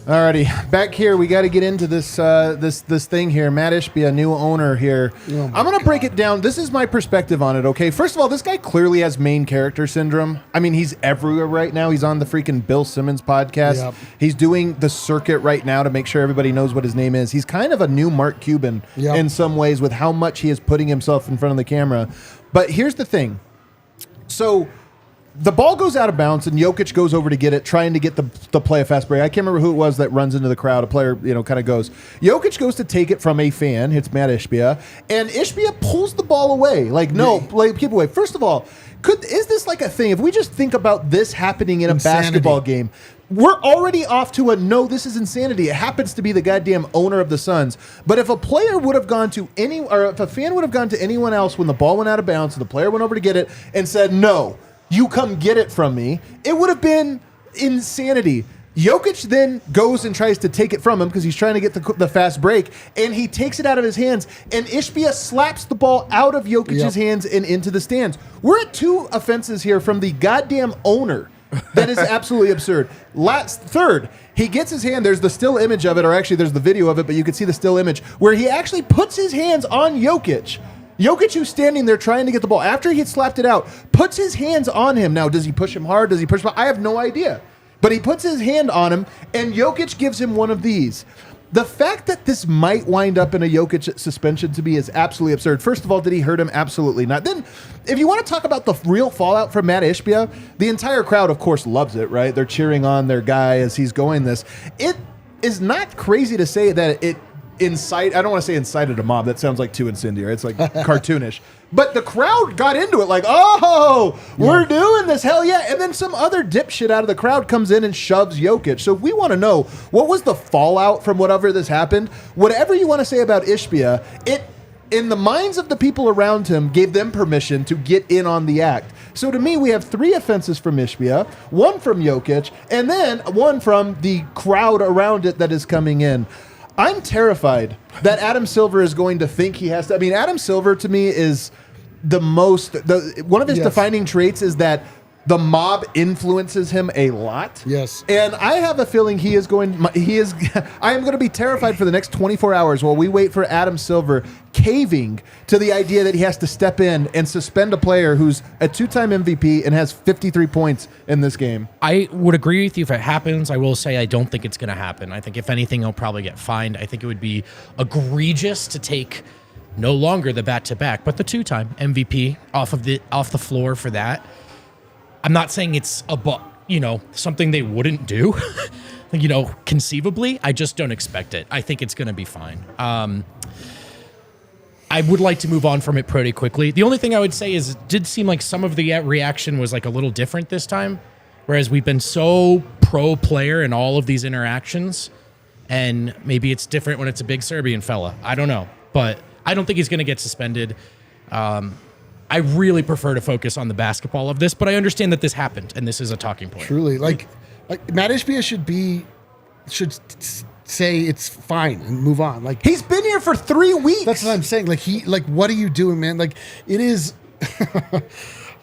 Alrighty, back here, we got to get into this this thing here. Matt Ishbia, new owner here. I'm going to break it down. This is my perspective on it, okay? First of all, this guy clearly has main character syndrome. I mean, he's everywhere right now. He's on the freaking Bill Simmons podcast. Yep. He's doing the circuit right now to make sure everybody knows what his name is. He's kind of a new Mark Cuban in some ways with how much he is putting himself in front of the camera. But here's the thing. So the ball goes out of bounds, and Jokic goes over to get it, trying to get the play a fast break. I can't remember who it was that runs into the crowd. A player, kind of goes. Jokic goes to take it from a fan, hits Matt Ishbia, and Ishbia pulls the ball away. Keep away. First of all, is this like a thing? If we just think about this happening in a basketball game, we're already off to a no, this is insanity. It happens to be the goddamn owner of the Suns. But if a player would have gone to if a fan would have gone to anyone else when the ball went out of bounds and the player went over to get it and said, no, you come get it from me, it would have been insanity. Jokic then goes and tries to take it from him because he's trying to get the fast break, and he takes it out of his hands, and Ishbia slaps the ball out of Jokic's hands and into the stands. We're at 2 offenses here from the goddamn owner. That is absolutely absurd. Third, he gets his hand, there's the still image of it, or actually there's the video of it, but you can see the still image, where he actually puts his hands on Jokic. Jokic, who's standing there trying to get the ball, after he had slapped it out, puts his hands on him. Now, does he push him hard? Does he push him? I have no idea. But he puts his hand on him, and Jokic gives him one of these. The fact that this might wind up in a Jokic suspension to me is absolutely absurd. First of all, did he hurt him? Absolutely not. Then, if you want to talk about the real fallout from Matt Ishbia, the entire crowd, of course, loves it, right? They're cheering on their guy as he's going this. It is not crazy to say that it I don't want to say incited a mob. That sounds like too incendiary. It's like cartoonish. But the crowd got into it like, oh, we're doing this. Hell yeah. And then some other dipshit out of the crowd comes in and shoves Jokic. So if we want to know what was the fallout from whatever this happened, whatever you want to say about Ishbia, it, in the minds of the people around him, gave them permission to get in on the act. So to me, we have 3 offenses from Ishbia, 1 from Jokic, and then 1 from the crowd around it that is coming in. I'm terrified that Adam Silver is going to think he has to. I mean, Adam Silver to me is one of his defining traits is that the mob influences him a lot. Yes. And I have a feeling I am going to be terrified for the next 24 hours while we wait for Adam Silver caving to the idea that he has to step in and suspend a player who's a 2-time MVP and has 53 points in this game. I would agree with you if it happens. I will say I don't think it's going to happen. I think if anything, he'll probably get fined. I think it would be egregious to take no longer the back-to-back, but the 2-time MVP off the floor for that. I'm not saying it's something they wouldn't do, conceivably. I just don't expect it. I think it's going to be fine. I would like to move on from it pretty quickly. The only thing I would say is it did seem like some of the reaction was like a little different this time, whereas we've been so pro player in all of these interactions, and maybe it's different when it's a big Serbian fella. I don't know, but I don't think he's going to get suspended. I really prefer to focus on the basketball of this, but I understand that this happened and this is a talking point. Truly, like Matt Ishbia should say it's fine and move on. Like, he's been here for 3 weeks. That's what I'm saying. Like what are you doing, man? Like, it is.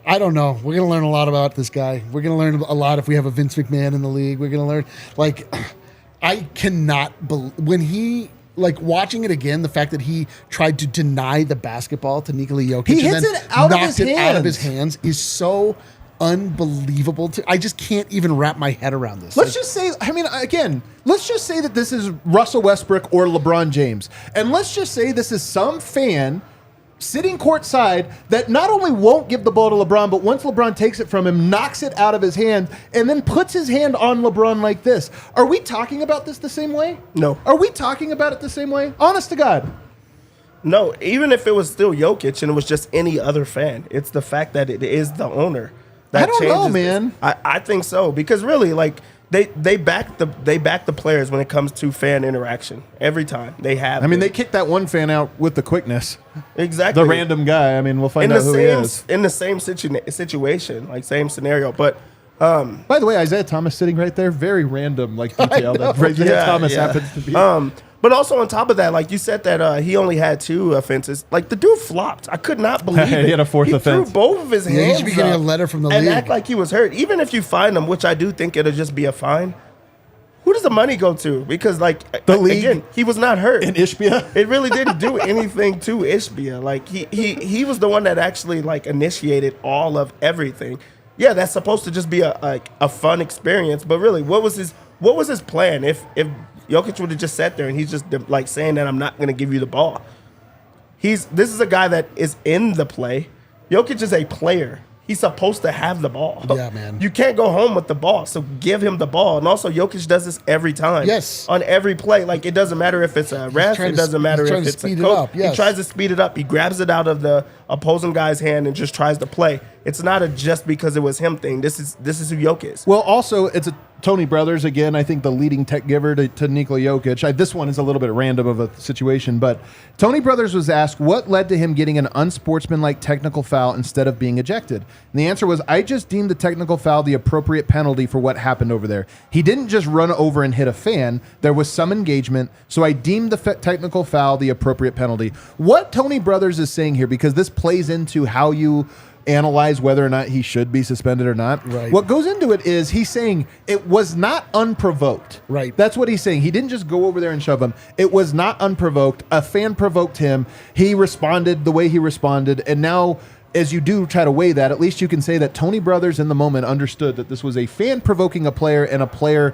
I don't know. We're gonna learn a lot about this guy. We're gonna learn a lot if we have a Vince McMahon in the league. We're gonna learn. Like, I cannot believe when he. Like, watching it again, the fact that he tried to deny the basketball to Nikola Jokic he and hits then it out knocked of his it hands. out of his hands is so unbelievable. I just can't even wrap my head around this. Let's just say that this is Russell Westbrook or LeBron James. And let's just say this is some fan sitting courtside that not only won't give the ball to LeBron, but once LeBron takes it from him, knocks it out of his hand, and then puts his hand on LeBron like this. Are we talking about this the same way? No. Are we talking about it the same way? Honest to God. No, even if it was still Jokic and it was just any other fan, it's the fact that it is the owner that I don't know, man. I think so, because really, like, They back the players when it comes to fan interaction every time. They have. I mean, they kicked that one fan out with the quickness. Exactly. The random guy. I mean, we'll find out who he is. In the same situation, like same scenario. But by the way, Isaiah Thomas sitting right there, very random, like detail that Isaiah Thomas happens to be. But also on top of that, like you said that he only had 2 offenses. Like, the dude flopped. I could not believe it. He had a 4th offense. He threw both of his hands he should be getting a letter from the and league. act like he was hurt. Even if you fine him, which I do think it'll just be a fine. Who does the money go to? Because, like, the league, again, he was not hurt. And Ishbia? It really didn't do anything to Ishbia. Like, he was the one that actually, like, initiated all of everything. Yeah, that's supposed to just be a fun experience. But really, what was his plan? If Jokic would have just sat there and he's just, like, saying that I'm not going to give you the ball. This is a guy that is in the play. Jokic is a player. He's supposed to have the ball. Yeah, man. You can't go home with the ball, so give him the ball. And also, Jokic does this every time. Yes. On every play. Like, it doesn't matter if it's a ref. It doesn't matter if it's a coach. He tries to speed it up. He grabs it out of the opposing guy's hand and just tries to play. It's not a just because it was him thing. This is who Jokic is. Well, also, it's a Tony Brothers, again, I think the leading tech giver to Nikola Jokic. This one is a little bit random of a situation, but Tony Brothers was asked what led to him getting an unsportsmanlike technical foul instead of being ejected. And the answer was, I just deemed the technical foul the appropriate penalty for what happened over there. He didn't just run over and hit a fan. There was some engagement, so I deemed the technical foul the appropriate penalty. What Tony Brothers is saying here, because this plays into how you analyze whether or not he should be suspended or not. Right. What goes into it is he's saying it was not unprovoked. Right. That's what he's saying. He didn't just go over there and shove him. It was not unprovoked. A fan provoked him. He responded the way he responded. And now, as you do try to weigh that, at least you can say that Tony Brothers in the moment understood that this was a fan provoking a player and a player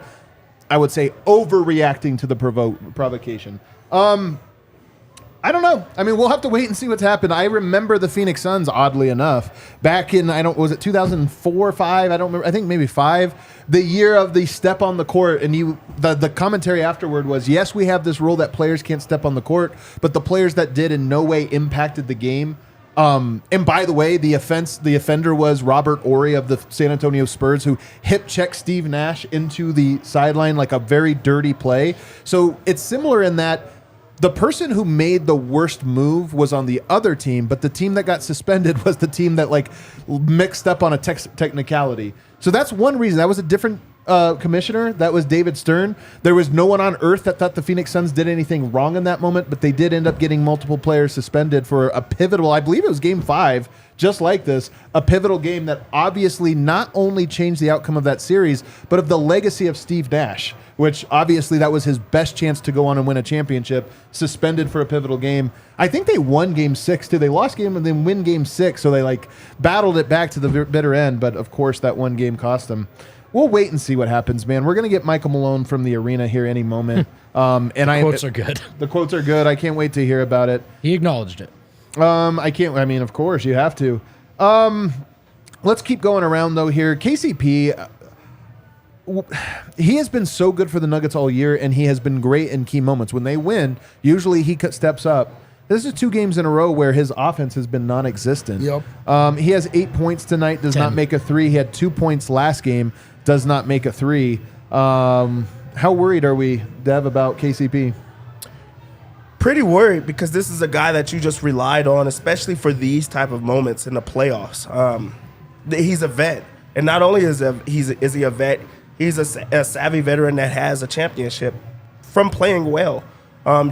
I would say, overreacting to the provocation. I don't know. I mean, we'll have to wait and see what's happened. I remember the Phoenix Suns, oddly enough, back in, was it 2004, 5? I don't remember. I think maybe 5. The year of the step on the court, and the commentary afterward was, yes, we have this rule that players can't step on the court, but the players that did in no way impacted the game. And by the way, the offender was Robert Horry of the San Antonio Spurs, who hip checked Steve Nash into the sideline like a very dirty play. So it's similar in that the person who made the worst move was on the other team, but the team that got suspended was the team that like mixed up on a technicality. So that's one reason. That was a different commissioner. That was David Stern. There was no one on earth that thought the Phoenix Suns did anything wrong in that moment, but they did end up getting multiple players suspended for a pivotal, I believe it was game 5, just like this, a pivotal game that obviously not only changed the outcome of that series, but of the legacy of Steve Nash, which obviously that was his best chance to go on and win a championship, suspended for a pivotal game. I think they won game 6 too. They lost game and then win game 6, so they like battled it back to the bitter end, but of course that one game cost them. We'll wait and see what happens, man. We're going to get Michael Malone from the arena here any moment. And the quotes are good. The quotes are good. I can't wait to hear about it. He acknowledged it. Of course, you have to. Let's keep going around, though, here. KCP, he has been so good for the Nuggets all year, and he has been great in key moments. When they win, usually he steps up. This is 2 games in a row where his offense has been non-existent. Yep. He has 8 points tonight, does 10. not make a 3. He had 2 points last game, does not make a 3. How worried are we, Dev, about KCP? Pretty worried, because this is a guy that you just relied on, especially for these type of moments in the playoffs. He's a vet, and not only is he a vet, he's a savvy veteran that has a championship from playing well.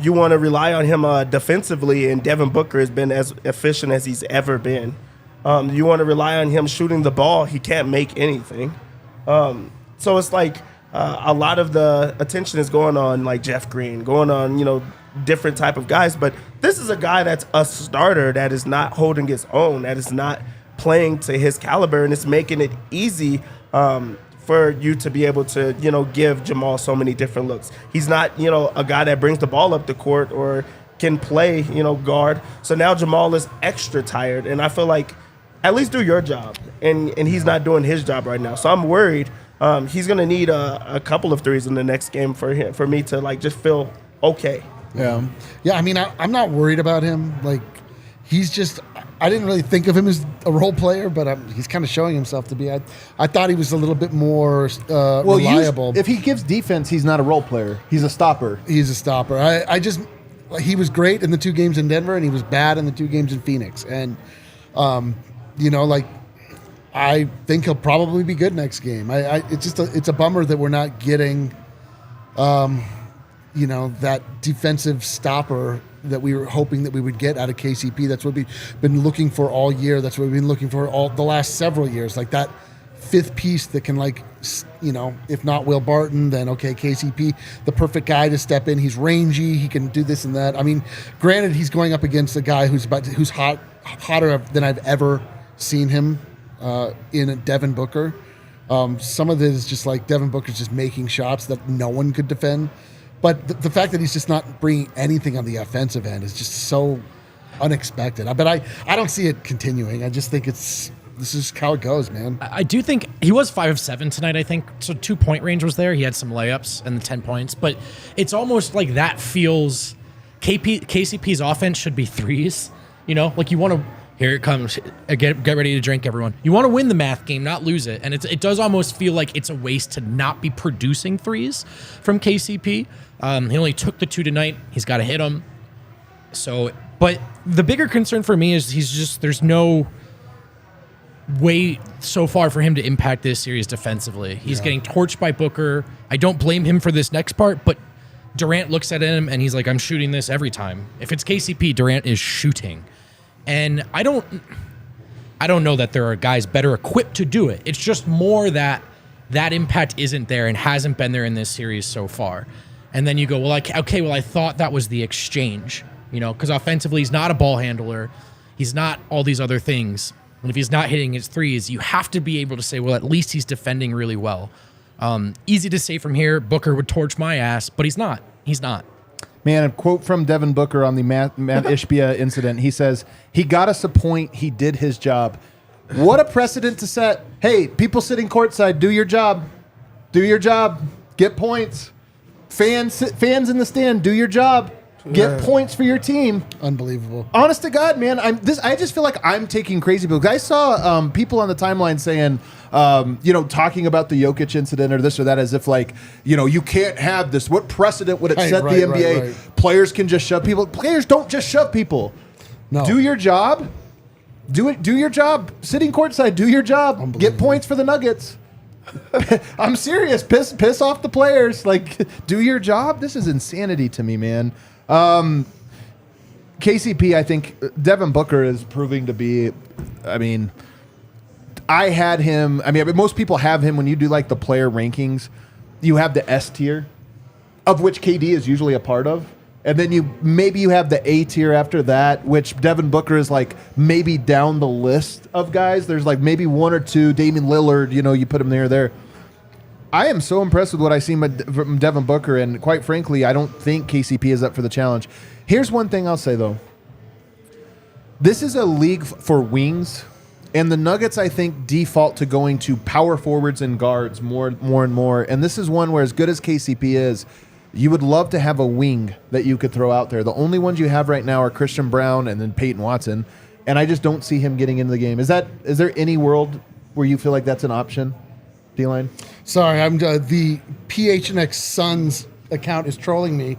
You want to rely on him defensively, and Devin Booker has been as efficient as he's ever been. You want to rely on him shooting the ball. He can't make anything. So it's like a lot of the attention is going on like Jeff Green, going on, different type of guys. But this is a guy that's a starter that is not holding his own, that is not playing to his caliber, and it's making it easy for you to be able to, give Jamal so many different looks. He's not, a guy that brings the ball up the court or can play, guard. So now Jamal is extra tired, and I feel like at least do your job, and he's not doing his job right now. So I'm worried. He's going to need a couple of threes in the next game for me to like just feel okay. Yeah. I mean, I'm not worried about him. Like, he's just. I didn't really think of him as a role player, but he's kind of showing himself to be. I thought he was a little bit more reliable. If he gives defense, he's not a role player. He's a stopper. He's a stopper. He was great in the 2 games in Denver, and he was bad in the 2 games in Phoenix. And, I think he'll probably be good next game. It's a bummer that we're not getting, that defensive stopper that we were hoping that we would get out of KCP. That's what we've been looking for all year. That's what we've been looking for all the last several years. Like that 5th piece that can if not Will Barton, then okay, KCP, the perfect guy to step in. He's rangy. He can do this and that. I mean, granted, he's going up against a guy who's hotter than I've ever seen him in Devin Booker. Some of it is just like Devin Booker's just making shots that no one could defend. But the fact that he's just not bringing anything on the offensive end is just so unexpected. But I don't see it continuing. I just think this is how it goes, man. I do think he was 5 of 7 tonight, I think. So 2-point range was there. He had some layups and the 10 points. But it's almost like that feels KCP's offense should be threes. Like you want to. Here it comes. Get ready to drink, everyone. You want to win the math game, not lose it. And it does almost feel like it's a waste to not be producing threes from KCP. He only took the 2 tonight. He's got to hit them. But the bigger concern for me is there's no way so far for him to impact this series defensively. He's getting torched by Booker. I don't blame him for this next part, but Durant looks at him and he's like, I'm shooting this every time. If it's KCP, Durant is shooting. And I don't know that there are guys better equipped to do it. It's just more that impact isn't there and hasn't been there in this series so far. And then you go, I thought that was the exchange, because offensively he's not a ball handler. He's not all these other things. And if he's not hitting his threes, you have to be able to say, well, at least he's defending really well. Easy to say from here, Booker would torch my ass, but he's not. He's not. Man, a quote from Devin Booker on the Matt Ishbia incident. He says, he got us a point. He did his job. What a precedent to set. Hey, people sitting courtside, do your job. Do your job. Get points. Fans in the stand, do your job. Get points for your team. Unbelievable. Honest to God, man, I just feel like I'm taking crazy pills. I saw people on the timeline saying, talking about the Jokic incident or this or that as if like, you can't have this. What precedent would it set the NBA? Right. Players can just shove people. Players don't just shove people. No. Do your job. Do your job. Sitting courtside, do your job. Get points for the Nuggets. I'm serious. Piss off the players. Like, do your job. This is insanity to me, man. KCP, I think Devin Booker is proving to be. I had him. Most people have him when you do like the player rankings. You have the S tier, of which KD is usually a part of. And then you have the A tier after that, which Devin Booker is like maybe down the list of guys. There's like maybe one or two. Damian Lillard, you put him there. I am so impressed with what I see from Devin Booker, and quite frankly, I don't think KCP is up for the challenge. Here's one thing I'll say, though. This is a league for wings, and the Nuggets, I think, default to going to power forwards and guards more and more. And this is one where, as good as KCP is, you would love to have a wing that you could throw out there. The only ones you have right now are Christian Brown and then Peyton Watson, and I just don't see him getting into the game. Is there any world where you feel like that's an option, D-Line? Sorry, I'm the PHNX Suns account is trolling me,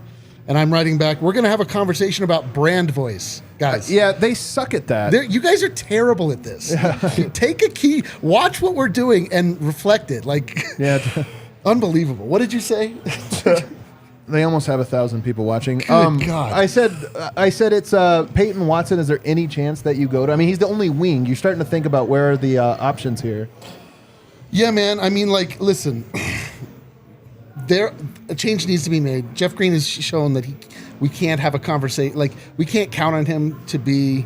and I'm writing back. We're going to have a conversation about brand voice, guys. Yeah, they suck at that. You guys are terrible at this. Take a key, watch what we're doing, and reflect it. Unbelievable. What did you say? They almost have 1,000 people watching. Good God. I said it's Peyton Watson. Is there any chance that you go to? He's the only wing. You're starting to think about where are the options here. Yeah, man. Listen, a change needs to be made. Jeff Green has shown that we can't have a conversation. We can't count on him to be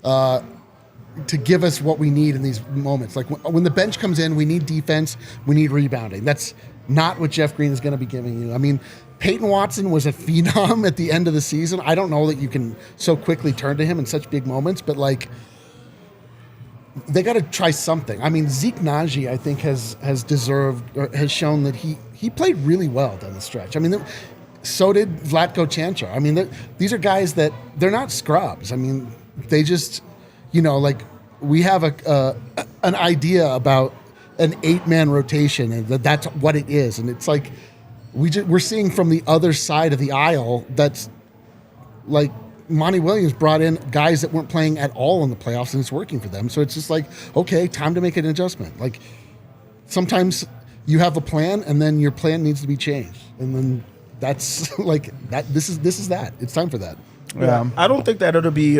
to give us what we need in these moments. When the bench comes in, we need defense. We need rebounding. That's not what Jeff Green is going to be giving you. Peyton Watson was a phenom at the end of the season. I don't know that you can so quickly turn to him in such big moments, but they got to try something. Zeke Naji, I think, has shown that he played really well down the stretch. So did Vlatko Čančar. These are guys that they're not scrubs. They just, we have an idea about an 8-man rotation, and that's what it is. And it's like we're seeing from the other side of the aisle that's like Monty Williams brought in guys that weren't playing at all in the playoffs, and it's working for them. So it's just okay, time to make an adjustment. Sometimes you have a plan, and then your plan needs to be changed, and then that's that. This is that. It's time for that. Yeah, I don't think that it'll be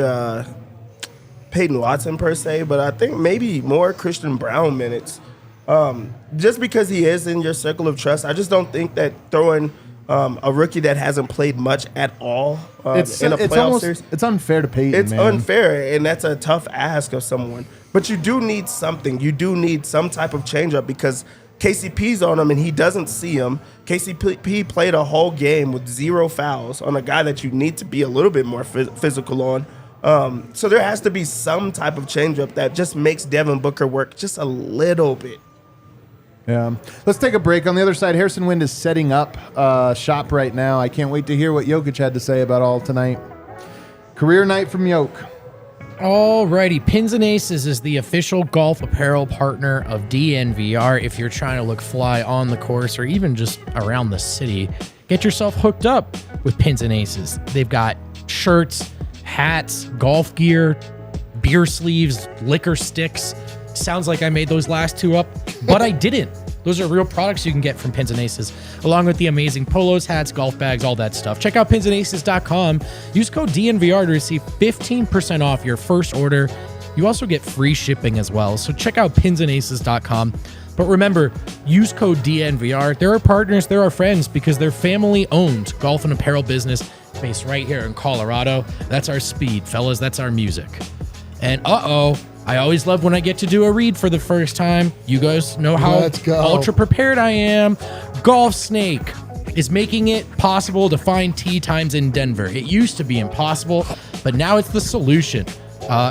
Peyton Watson per se, but I think maybe more Christian Brown minutes. Just because he is in your circle of trust, I just don't think that throwing a rookie that hasn't played much at all in a playoff series. It's unfair to Peyton. It's unfair, and that's a tough ask of someone. But you do need something. You do need some type of changeup because KCP's on him and he doesn't see him. KCP played a whole game with 0 fouls on a guy that you need to be a little bit more physical on. So there has to be some type of changeup that just makes Devin Booker work just a little bit. Yeah. Let's take a break. On the other side, Harrison Wind is setting up shop right now. I can't wait to hear what Jokic had to say about all tonight. Career night from Yoke. Alrighty, Pins and Aces is the official golf apparel partner of DNVR. If you're trying to look fly on the course or even just around the city, get yourself hooked up with Pins and Aces. They've got shirts, hats, golf gear, beer sleeves, liquor sticks. Sounds like I made those last two up, but I didn't. Those are real products you can get from Pins and Aces, along with the amazing polos, hats, golf bags, all that stuff. Check out pinsandaces.com. Use code DNVR to receive 15% off your first order. You also get free shipping as well. So check out pinsandaces.com. But remember, use code DNVR. They're our partners, they're our friends, because they're family-owned golf and apparel business based right here in Colorado. That's our speed, fellas. That's our music. And I always love when I get to do a read for the first time. You guys know how Let's go. ultra prepared I am. Golf Snake is making it possible to find tee times in Denver. It used to be impossible, but now it's the solution.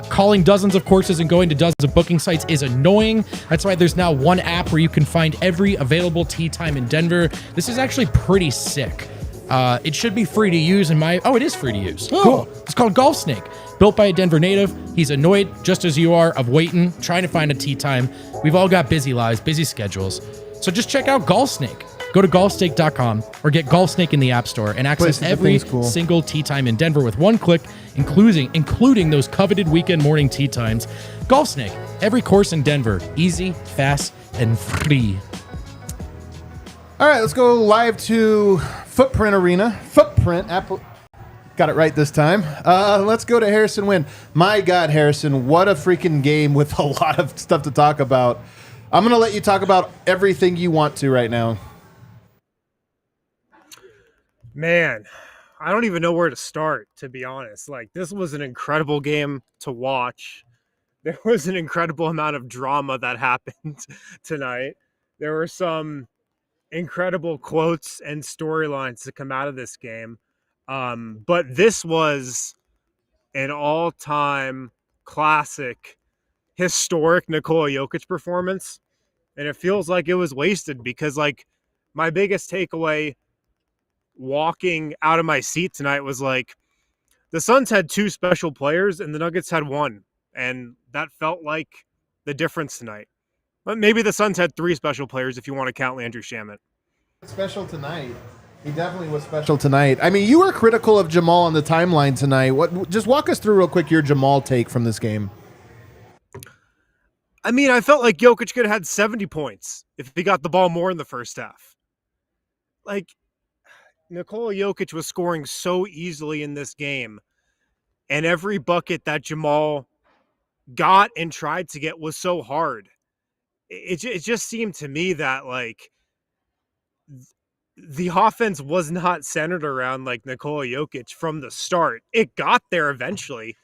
Calling dozens of courses and going to dozens of booking sites is annoying. That's why there's now one app where you can find every available tee time in Denver. This is actually pretty sick. It should be free to use it is free to use. Oh. Cool. It's called Golf Snake. Built by a Denver native. He's annoyed, just as you are, of waiting, trying to find a tee time. We've all got busy lives, busy schedules. So just check out Golf Snake. Go to golfsnake.com or get Golf Snake in the App Store and access every single tee time in Denver with one click, including those coveted weekend morning tee times. Golf Snake, every course in Denver, easy, fast, and free. All right, let's go live to Footprint Arena. Apple. Got it right this time. Let's go to Harrison Wind. My God, Harrison, what a freaking game with a lot of stuff to talk about. I'm going to let you talk about everything you want to right now. Man, I don't even know where to start, to be honest. Like, this was an incredible game to watch. There was an incredible amount of drama that happened tonight. There were some incredible quotes and storylines to come out of this game. But this was an all-time classic, historic Nikola Jokic performance. And it feels like it was wasted because, like, my biggest takeaway walking out of my seat tonight was, like, the Suns had two special players and the Nuggets had one. And that felt like the difference tonight. But maybe the Suns had three special players if you want to count Landry Shamet. Special tonight. He definitely was special tonight. I mean, you were critical of Jamal on the timeline tonight. Just walk us through real quick your Jamal take from this game. I mean, I felt like Jokic could have had 70 points if he got the ball more in the first half. Like, Nikola Jokic was scoring so easily in this game, and every bucket that Jamal got and tried to get was so hard. It just seemed to me that, like, the offense was not centered around, like, Nikola Jokic from the start. It got there eventually,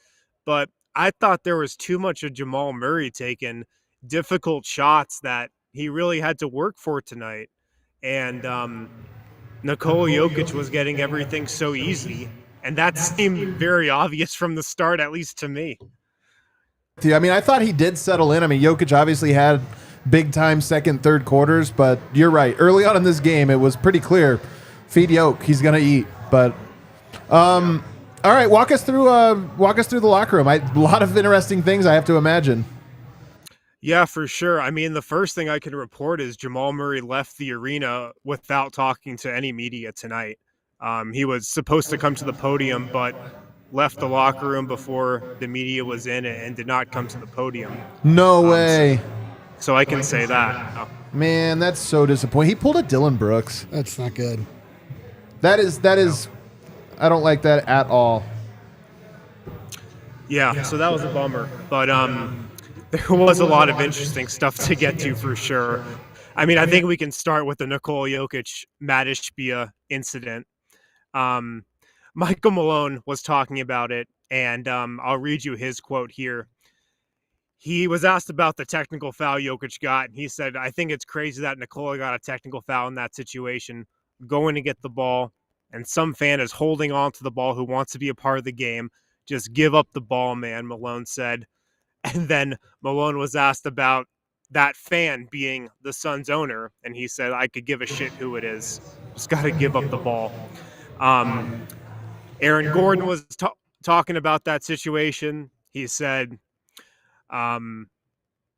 but I thought there was too much of Jamal Murray taking difficult shots that he really had to work for tonight. And Nikola Jokic was getting everything so easy, and that seemed very obvious from the start, at least to me. I mean, I thought he did settle in. I mean, Jokic obviously had big-time second, third quarters, but you're right. Early on in this game, it was pretty clear. Feed Yoke, he's going to eat. But all right, walk us through the locker room. A lot of interesting things, I have to imagine. Yeah, for sure. I mean, the first thing I can report is Jamal Murray left the arena without talking to any media tonight. He was supposed to come to the podium, but left the locker room before the media was in and did not come to the podium. No way. So I can say that. Man, that's so disappointing. He pulled a Dylan Brooks. That's not good. That is. I don't like that at all. Yeah, so that was a bummer. But there was a lot of interesting stuff to get to for sure. I mean, I think we can start with the Nikola Jokic, Matt Ishbia incident. Michael Malone was talking about it, and I'll read you his quote here. He was asked about the technical foul Jokic got, and he said, I think it's crazy that Nikola got a technical foul in that situation, going to get the ball, and some fan is holding on to the ball who wants to be a part of the game. Just give up the ball, man, Malone said. And then Malone was asked about that fan being the Suns owner, and he said, I could give a shit who it is. Just got to give up the ball. Aaron Gordon was talking about that situation. He said,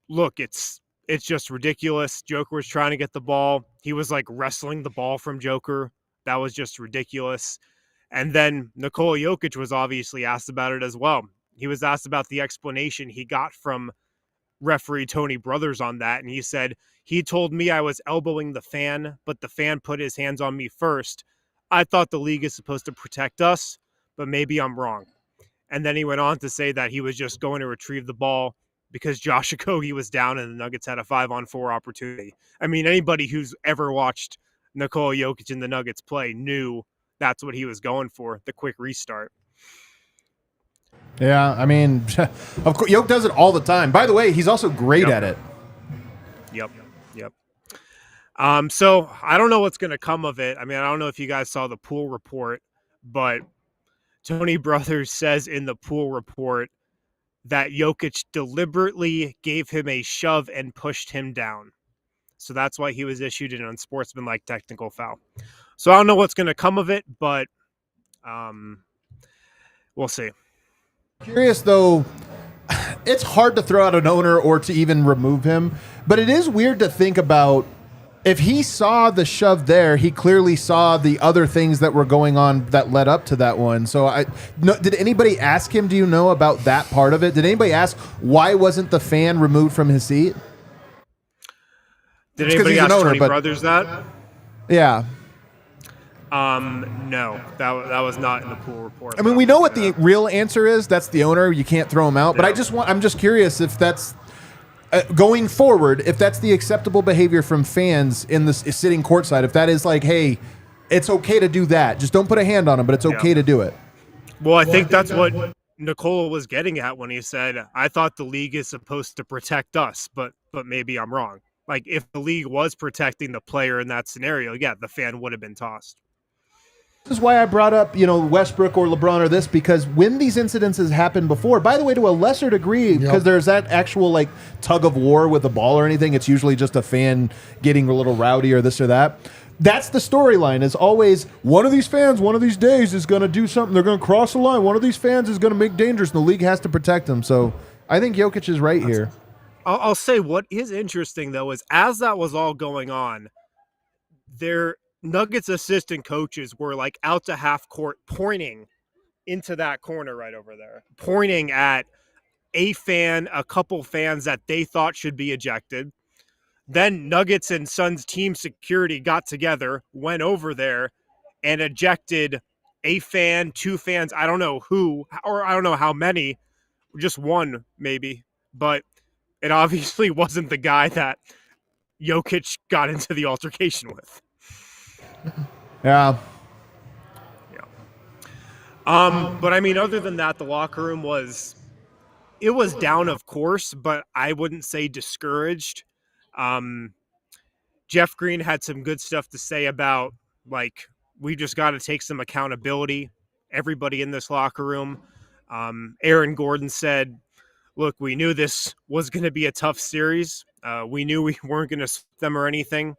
look, it's just ridiculous. Joker was trying to get the ball. He was like wrestling the ball from Joker. That was just ridiculous. And then Nikola Jokic was obviously asked about it as well. He was asked about the explanation he got from referee Tony Brothers on that. And he said, he told me I was elbowing the fan, but the fan put his hands on me first. I thought the league is supposed to protect us, but maybe I'm wrong. And then he went on to say that he was just going to retrieve the ball because Josh Okogie was down and the Nuggets had a 5-on-4 opportunity. I mean, anybody who's ever watched Nikola Jokic and the Nuggets play knew that's what he was going for, the quick restart. Yeah, I mean, of course, Yoke does it all the time. By the way, he's also great at it. Yep. So I don't know what's going to come of it. I mean, I don't know if you guys saw the pool report, but Tony Brothers says in the pool report that Jokic deliberately gave him a shove and pushed him down. So that's why he was issued an unsportsmanlike technical foul. So I don't know what's going to come of it, but we'll see. Curious, though, it's hard to throw out an owner or to even remove him, but it is weird to think about if he saw the shove there, he clearly saw the other things that were going on that led up to that one. So did anybody ask him, do you know about that part of it? Did anybody ask why wasn't the fan removed from his seat? Did anybody ask Tony Brothers that? Yeah. No, that was not in the pool report. I mean, we know what the real answer is. That's the owner. You can't throw him out. But I'm just curious if that's going forward, if that's the acceptable behavior from fans in the sitting courtside. If that is like, hey, it's okay to do that. Just don't put a hand on him, but it's okay to do it. Well, I think that's what Nikola was getting at when he said, I thought the league is supposed to protect us, but maybe I'm wrong. Like, if the league was protecting the player in that scenario, yeah, the fan would have been tossed. This is why I brought up, Westbrook or LeBron or this, because when these incidences happen before, by the way, to a lesser degree, because there's that actual like tug of war with the ball or anything, it's usually just a fan getting a little rowdy or this or that. That's the storyline, is always one of these fans one of these days is going to do something. They're going to cross the line. One of these fans is going to make dangerous, and the league has to protect them. So I think Jokic is right here. I'll say what is interesting, though, is as that was all going on, their Nuggets assistant coaches were like out to half court pointing into that corner right over there, pointing at a couple fans that they thought should be ejected. Then Nuggets and Suns team security got together, went over there, and ejected a fan, two fans. I don't know who, or I don't know how many, just one maybe, but it obviously wasn't the guy that Jokic got into the altercation with. Yeah. But I mean, other than that, the locker room was down, of course, but I wouldn't say discouraged. Jeff Green had some good stuff to say about, like, we just got to take some accountability, everybody in this locker room. Aaron Gordon said, look, we knew this was going to be a tough series. We knew we weren't going to sweep them or anything.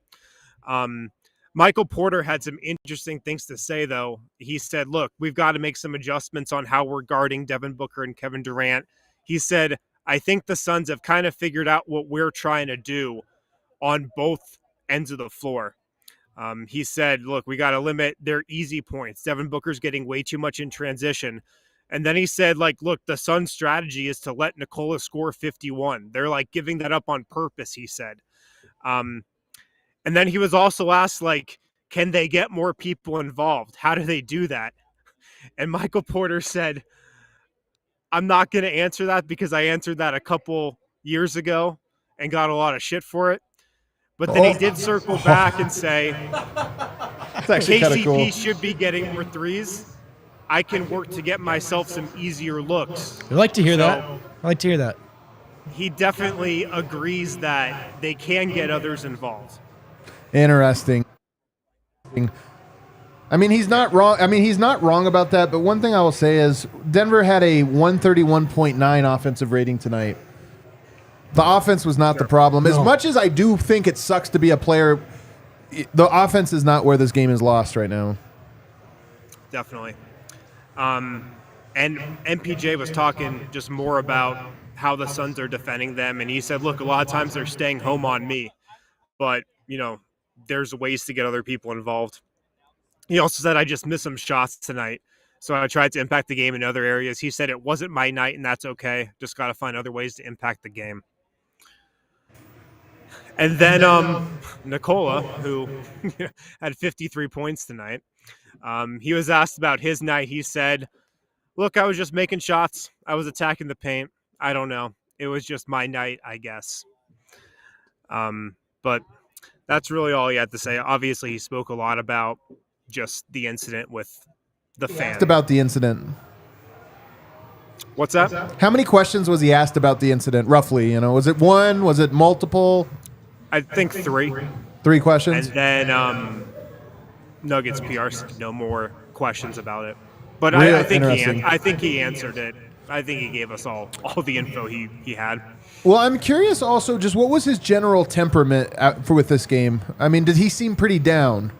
Michael Porter had some interesting things to say, though. He said, look, we've got to make some adjustments on how we're guarding Devin Booker and Kevin Durant. He said, I think the Suns have kind of figured out what we're trying to do on both ends of the floor. He said, look, we got to limit their easy points. Devin Booker's getting way too much in transition. And then he said, like, look, the Suns' strategy is to let Nikola score 51. They're, like, giving that up on purpose, he said. And then he was also asked, like, can they get more people involved? How do they do that? And Michael Porter said, I'm not going to answer that because I answered that a couple years ago and got a lot of shit for it. But then he did circle back and say, KCP cool. Should be getting more threes. I can work to get myself some easier looks. I like to hear that. I like to hear that. He definitely agrees that they can get others involved. Interesting. I mean, he's not wrong. He's not wrong about that. But one thing I will say is Denver had a 131.9 offensive rating tonight. The offense was not the problem. As much as I do think it sucks to be a player, the offense is not where this game is lost right now. Definitely. And MPJ was talking just more about how the Suns are defending them. And he said, look, a lot of times they're staying home on me. But, there's ways to get other people involved. He also said, I just missed some shots tonight, so I tried to impact the game in other areas. He said it wasn't my night, and that's okay. Just got to find other ways to impact the game. And then Nikola, who had 53 points tonight, he was asked about his night. He said, look, I was just making shots. I was attacking the paint. I don't know. It was just my night, I guess. But that's really all he had to say. Obviously, he spoke a lot about just the incident with the fans. About the incident. What's that? How many questions was he asked about the incident, roughly? You know, was it one? Was it multiple? I think 3. 3 questions? And then Nuggets PR said no more questions about it. But Really I think interesting. I think he answered it. I think he gave us all the info he had. Well, I'm curious also, just what was his general temperament with this game? I mean, did he seem pretty down?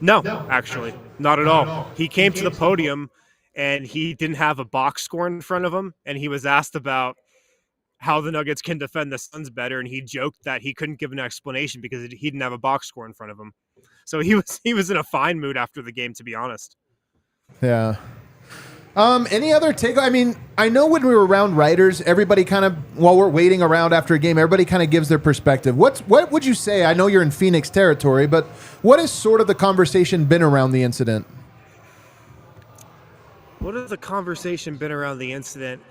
No, actually, not at all. He came to the podium and he didn't have a box score in front of him, and he was asked about how the Nuggets can defend the Suns better, and he joked that he couldn't give an explanation because he didn't have a box score in front of him. So he was in a fine mood after the game, to be honest. Yeah. Any other take? I mean, I know when we were around writers, everybody kind of, while we're waiting around after a game, everybody kind of gives their perspective. What would you say? I know you're in Phoenix territory, but what has sort of the conversation been around the incident? What has the conversation been around the incident?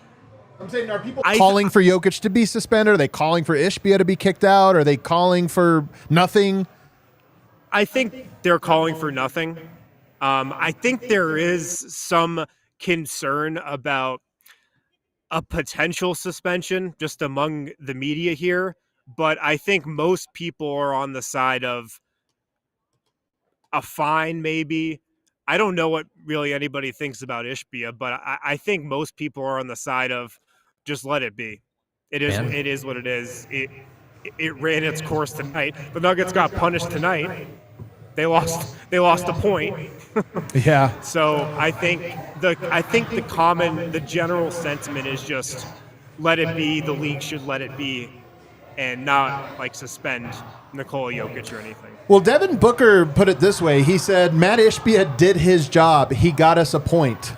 I'm saying, are people calling for Jokic to be suspended? Are they calling for Ishbia to be kicked out? Are they calling for nothing? I think they're calling for nothing. I think there is some concern about a potential suspension just among the media here, but I think most people are on the side of a fine, maybe. I don't know what really anybody thinks about Ishbia, but I think most people are on the side of just let it be. It is what it is. It ran its course tonight. The Nuggets got punished tonight. They lost a point. Yeah. So I think the general sentiment is just let it be. The league should let it be, and not like suspend Nikola Jokic or anything. Well, Devin Booker put it this way. He said, Matt Ishbia did his job. He got us a point.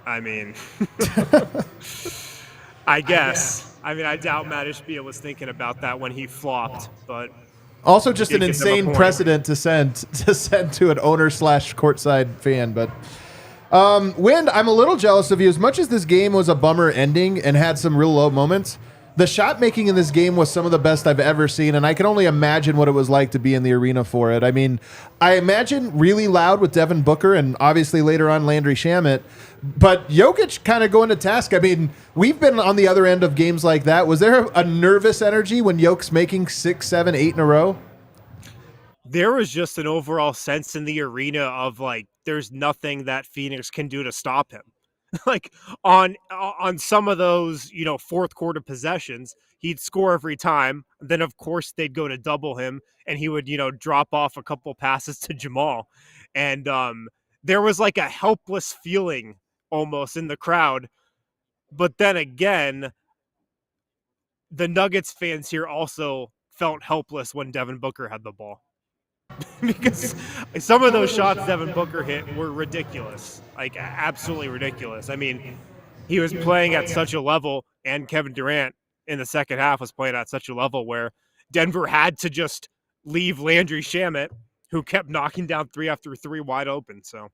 I mean, I guess. I mean, I doubt Matt Ishbia was thinking about that when he flopped, but Also, just an Did give them a insane point. precedent to send to an owner/courtside fan. But Wind, I'm a little jealous of you. As much as this game was a bummer ending and had some real low moments, the shot making in this game was some of the best I've ever seen, and I can only imagine what it was like to be in the arena for it. I mean, I imagine really loud with Devin Booker and obviously later on Landry Shamet, but Jokic kind of going to task. I mean, we've been on the other end of games like that. Was there a nervous energy when Jokic's making 6, 7, 8 in a row? there was just an overall sense in the arena of like, there's nothing that Phoenix can do to stop him. Like on some of those, fourth quarter possessions, he'd score every time. Then of course they'd go to double him and he would, drop off a couple passes to Jamal. And there was like a helpless feeling almost in the crowd. But then again, the Nuggets fans here also felt helpless when Devin Booker had the ball. Because some of those shots Devin Booker hit were ridiculous, like absolutely ridiculous. I mean, he was playing at such a level, and Kevin Durant in the second half was playing at such a level where Denver had to just leave Landry Shamet, who kept knocking down 3 after 3 wide open. So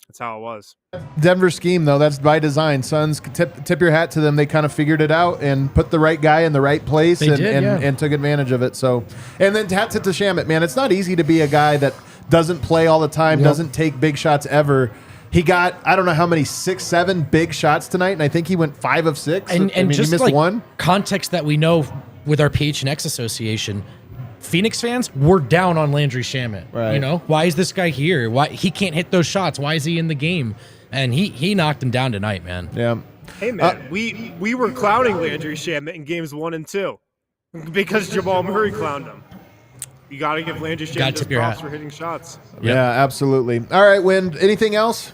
that's how it was. Denver scheme, though, that's by design. Suns, tip your hat to them. They kind of figured it out and put the right guy in the right place and took advantage of it. So, and then hats it to Shamet, man. It's not easy to be a guy that doesn't play all the time, doesn't take big shots ever. He got, I don't know how many, 6, 7 big shots tonight, and I think he went 5 of 6. And he just missed like one. Context that we know with our PHNX association, Phoenix fans were down on Landry Shamet. Right. Why is this guy here? Why he can't hit those shots? Why is he in the game? And he knocked him down tonight, man. Yeah. Hey, man, we were clowning Landry Shamet in games 1 and 2 because Jamal Murray clowned him. You got to give Landry Shamet his props for hitting shots. Yeah, absolutely. All right, Wind, anything else?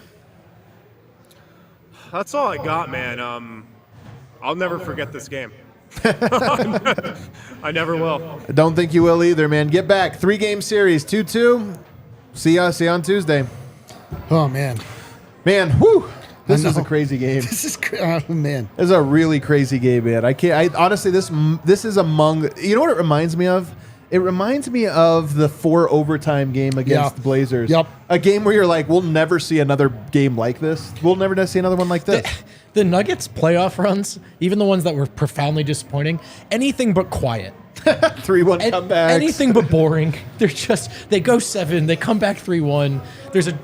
That's all I got, man. I'll never forget this game. I never will. I don't think you will either, man. Get back. 3-game series, 2-2. See you on Tuesday. Oh, man. Man, whew. This is a crazy game. This is man. This is a really crazy game, man. Honestly, this is among, you know what it reminds me of? It reminds me of the 4 overtime game against the Blazers. Yep. A game where you're like, we'll never see another game like this. We'll never see another one like this. The Nuggets playoff runs, even the ones that were profoundly disappointing, anything but quiet. 3-1 comebacks. Anything but boring. They go 7, they come back 3-1. There's a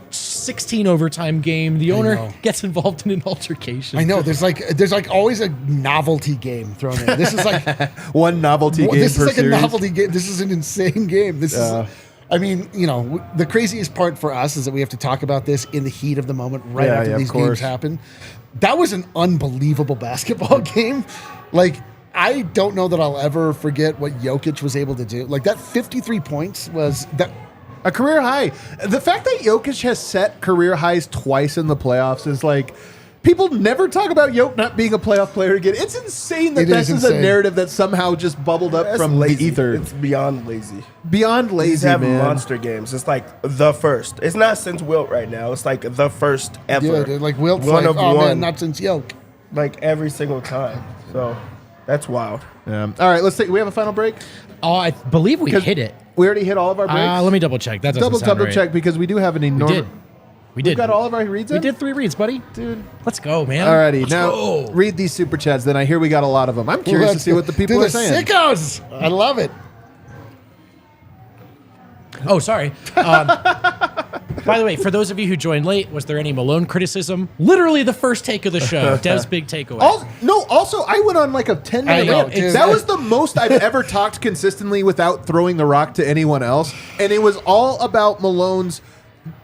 16 overtime game. The owner know. gets involved in an altercation. I know. There's like always a novelty game thrown in. This is like One novelty game This is per like series. a novelty game. This is an insane game. This is. I mean, the craziest part for us is that we have to talk about this in the heat of the moment right after of these course. games happen. That was an unbelievable basketball game. Like, I don't know that I'll ever forget what Jokic was able to do. Like, that 53 points was that. A career high. The fact that Jokic has set career highs twice in the playoffs is like, people never talk about Jokic not being a playoff player again. It's insane that It this is is a insane. narrative that somehow just bubbled up That's from lazy. the ether. It's beyond lazy. Beyond He's lazy, having man. monster games. It's like the first. It's not since Wilt right now. It's like the first ever. Yeah, dude, like Wilt's one like, of oh one. man, not since Jokic. Like every single time. So that's wild. Yeah. All right, let's take. We have a final break. Oh, I believe we 'Cause hit it. We already hit all of our breaks. Let me double check. That doesn't sound double right. check because we do have an We enormous. did. We We've did. got all of our reads in? We did 3 reads, buddy. Dude. Let's go, man. Alrighty, Let's now go. read these super chats. Then I hear we got a lot of them. I'm curious to see what the people Dude, are saying. Sickos. I love it. Oh, sorry. By the way, for those of you who joined late, was there any Malone criticism? Literally the first take of the show. Dev's big takeaway. Also, I went on like a 10-minute I know, rant. dude. That was the most I've ever talked consistently without throwing the rock to anyone else. And it was all about Malone's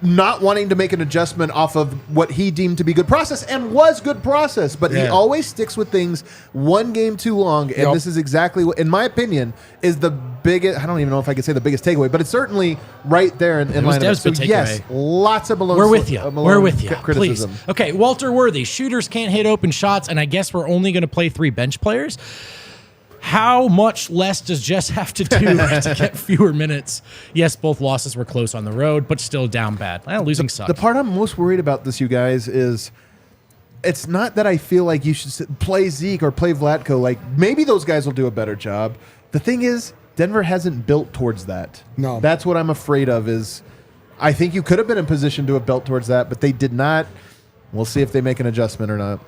not wanting to make an adjustment off of what he deemed to be good process, and was good process. But he Yeah. always sticks with things one game too long. And Yep. this is exactly what, in my opinion, is the biggest, I don't even know if I could say the biggest takeaway, but it's certainly right there in was line of it. Dev's So big yes, takeaway. lots of Malone. We're with you. Malone We're with you. Criticism. Please. Okay, Walter Worthy. Shooters can't hit open shots, and I guess we're only going to play 3 bench players. How much less does Jess have to do to get fewer minutes? Yes, both losses were close on the road, but still down bad. Well, losing sucks. The part I'm most worried about this, you guys, is it's not that I feel like you should play Zeke or play Vlatko. Like, maybe those guys will do a better job. The thing is, Denver hasn't built towards that. No. That's what I'm afraid of is I think you could have been in position to have built towards that, but they did not. We'll see if they make an adjustment or not.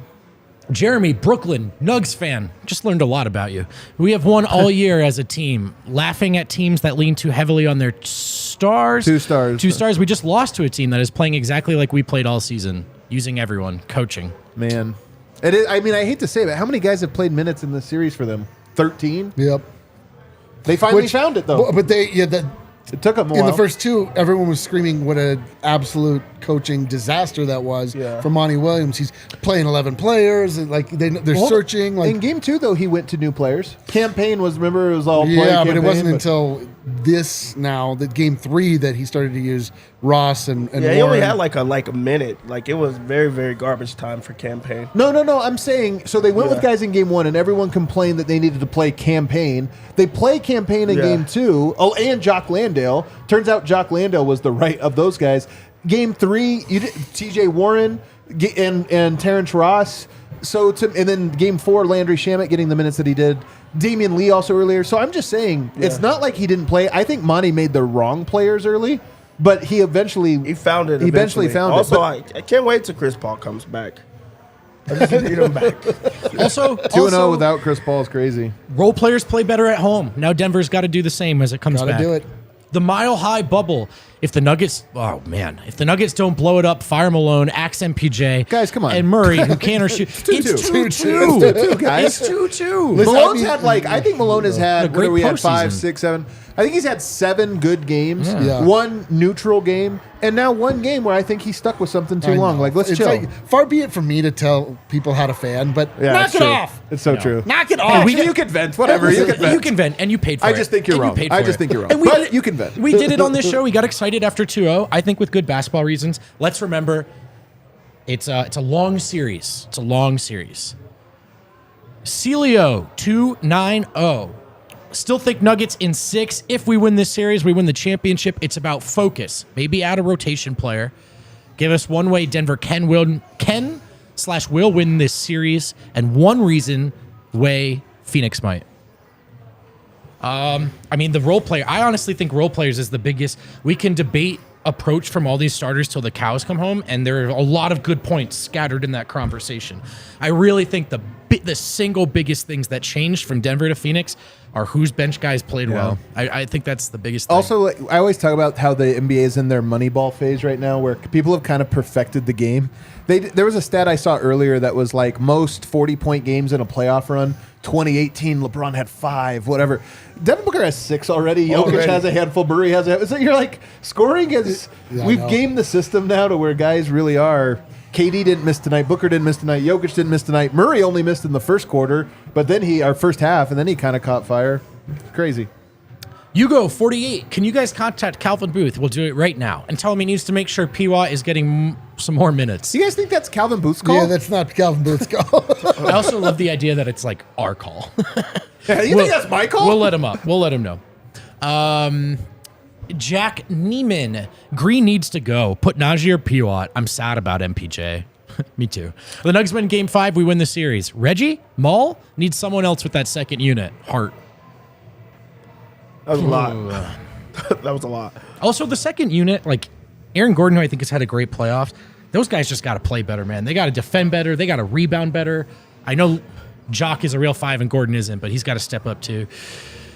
Jeremy, Brooklyn, Nugs fan. Just learned a lot about you. We have won all year as a team, laughing at teams that lean too heavily on their stars. 2 stars. 2 stars. We just lost to a team that is playing exactly like we played all season, using everyone, coaching. Man. It is, I mean, I hate to say it, but how many guys have played minutes in this series for them? 13? Yep. They finally found it, though. But they, it took them a in while. the first 2, everyone was screaming what an absolute coaching disaster that was for Monty Williams. He's playing 11 players, and like they're searching. Like in game 2, though, he went to new players. Campaign was, remember, it was all play yeah, but campaign, it wasn't until this now that game 3 that he started to use Ross and Yeah, he only Warren. had like a minute. Like it was very, very garbage time for campaign. No. I'm saying, so they went with guys in game 1, and everyone complained that they needed to play campaign. They play campaign in game 2. Oh, and Jock Landale. Turns out Jock Landale was the right of those guys. Game 3, you did TJ Warren and Terrence Ross. And then game 4, Landry Shamet getting the minutes that he did. Damian Lee also earlier. So I'm just saying, it's not like he didn't play. I think Monty made the wrong players early, but he eventually found it. He eventually found also, it. I can't wait till Chris Paul comes back. I just need him back. Also, 2-0 without Chris Paul is crazy. role players play better at home. Now Denver's got to do the same as it comes Gotta back. do it. The mile-high bubble. If the Nuggets don't blow it up, fire Malone, axe MPJ. Guys, come on. And Murray, who can or shoot. It's 2-2. 2-2. guys. It's 2-2. Listen, Malone's I mean- had I think Malone has had, A great we had postseason. 5, 6, 7. I think he's had 7 good games, Yeah. 1 neutral game, and now 1 game where I think he stuck with something too I long. know. Like, let's It's chill. like, far be it from me to tell people how to fan, but Yeah, knock it's it true. off. It's so true. Knock it off. Actually, you can vent. Whatever. You can vent. You can vent, and you paid for I it. just think you're And you wrong. paid I for just it. think you're wrong. And But you can vent. We did it on this show. We got excited after 2-0. I think with good basketball reasons. Let's remember, it's a long series. It's a long series. Celio 2-9-0. Still think Nuggets in 6. If we win this series, we win the championship. It's about focus. Maybe add a rotation player. Give us one way Denver can will win this series, and one reason way Phoenix might. I mean, the role player. I honestly think role players is the biggest. We can debate approach from all these starters till the cows come home, and there are a lot of good points scattered in that conversation. I really think the single biggest things that changed from Denver to Phoenix are whose bench guys played well. I think that's the biggest thing. Also, like, I always talk about how the NBA is in their Moneyball phase right now, where people have kind of perfected the game. There was a stat I saw earlier that was like most 40-point games in a playoff run. 2018, LeBron had 5, whatever. Devin Booker has 6 already. Jokic has a handful. Murray has a. So you're like, scoring is. We've gamed the system now to where guys really are. KD didn't miss tonight. Booker didn't miss tonight. Jokic didn't miss tonight. Murray only missed in the first quarter, but then our first half, and then he kind of caught fire. Crazy. Hugo 48. Can you guys contact Calvin Booth? We'll do it right now and tell him he needs to make sure P.W. is getting some more minutes. Do you guys think that's Calvin Booth's call? Yeah, that's not Calvin Booth's call. I also love the idea that it's like our call. Yeah, you think that's my call? We'll let him up. We'll let him know. Jack Neiman. Green needs to go. Put Najee or P.W. I'm sad about MPJ. Me too. The Nuggets win Game 5. We win the series. Reggie? Maul? Needs someone else with that second unit. Hart. That was a lot. That was a lot. Also, the second unit, like Aaron Gordon, who I think has had a great playoffs, those guys just got to play better, man. They got to defend better. They got to rebound better. I know Jock is a real 5 and Gordon isn't, but he's got to step up too.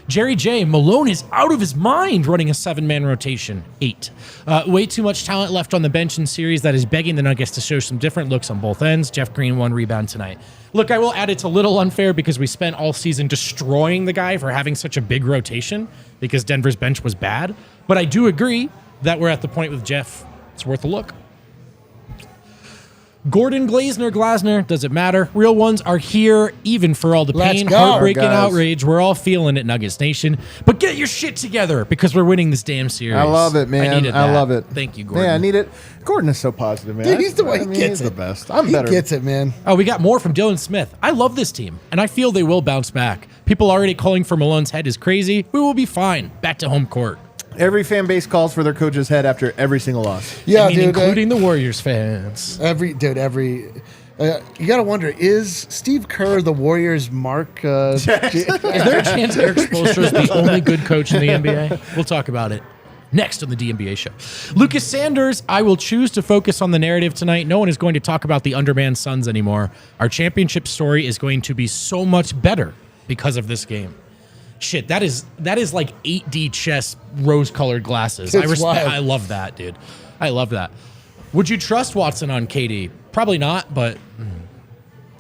Jerry J. Malone is out of his mind running a 7-man rotation. 8. Way too much talent left on the bench in series that is begging the Nuggets to show some different looks on both ends. Jeff Green 1 rebound tonight. Look, I will add it's a little unfair because we spent all season destroying the guy for having such a big rotation because Denver's bench was bad. But I do agree that we're at the point with Jeff. It's worth a look. Gordon Glasner, does it matter? Real ones are here, even for all the pain, heartbreak, and outrage. We're all feeling it, Nuggets Nation. But get your shit together because we're winning this damn series. I love it, man. I love it. Thank you, Gordon. Yeah, I need it. Gordon is so positive, man. Dude, he's the way he gets he's it. the best. I'm better. He gets it, man. Oh, we got more from Dylan Smith. I love this team, and I feel they will bounce back. People already calling for Malone's head is crazy. We will be fine. Back to home court. Every fan base calls for their coach's head after every single loss. Yeah, I mean, dude, including the Warriors fans. You got to wonder, is Steve Kerr the Warriors' mark? Is there a chance Eric Spoelstra is the only good coach in the NBA? We'll talk about it next on the DNVR show. Lucas Sanders, I will choose to focus on the narrative tonight. No one is going to talk about the undermanned Suns anymore. Our championship story is going to be so much better because of this game. Shit, that is like 8D chess, rose-colored glasses. I love that, dude. I love that. Would you trust Watson on KD? Probably not, but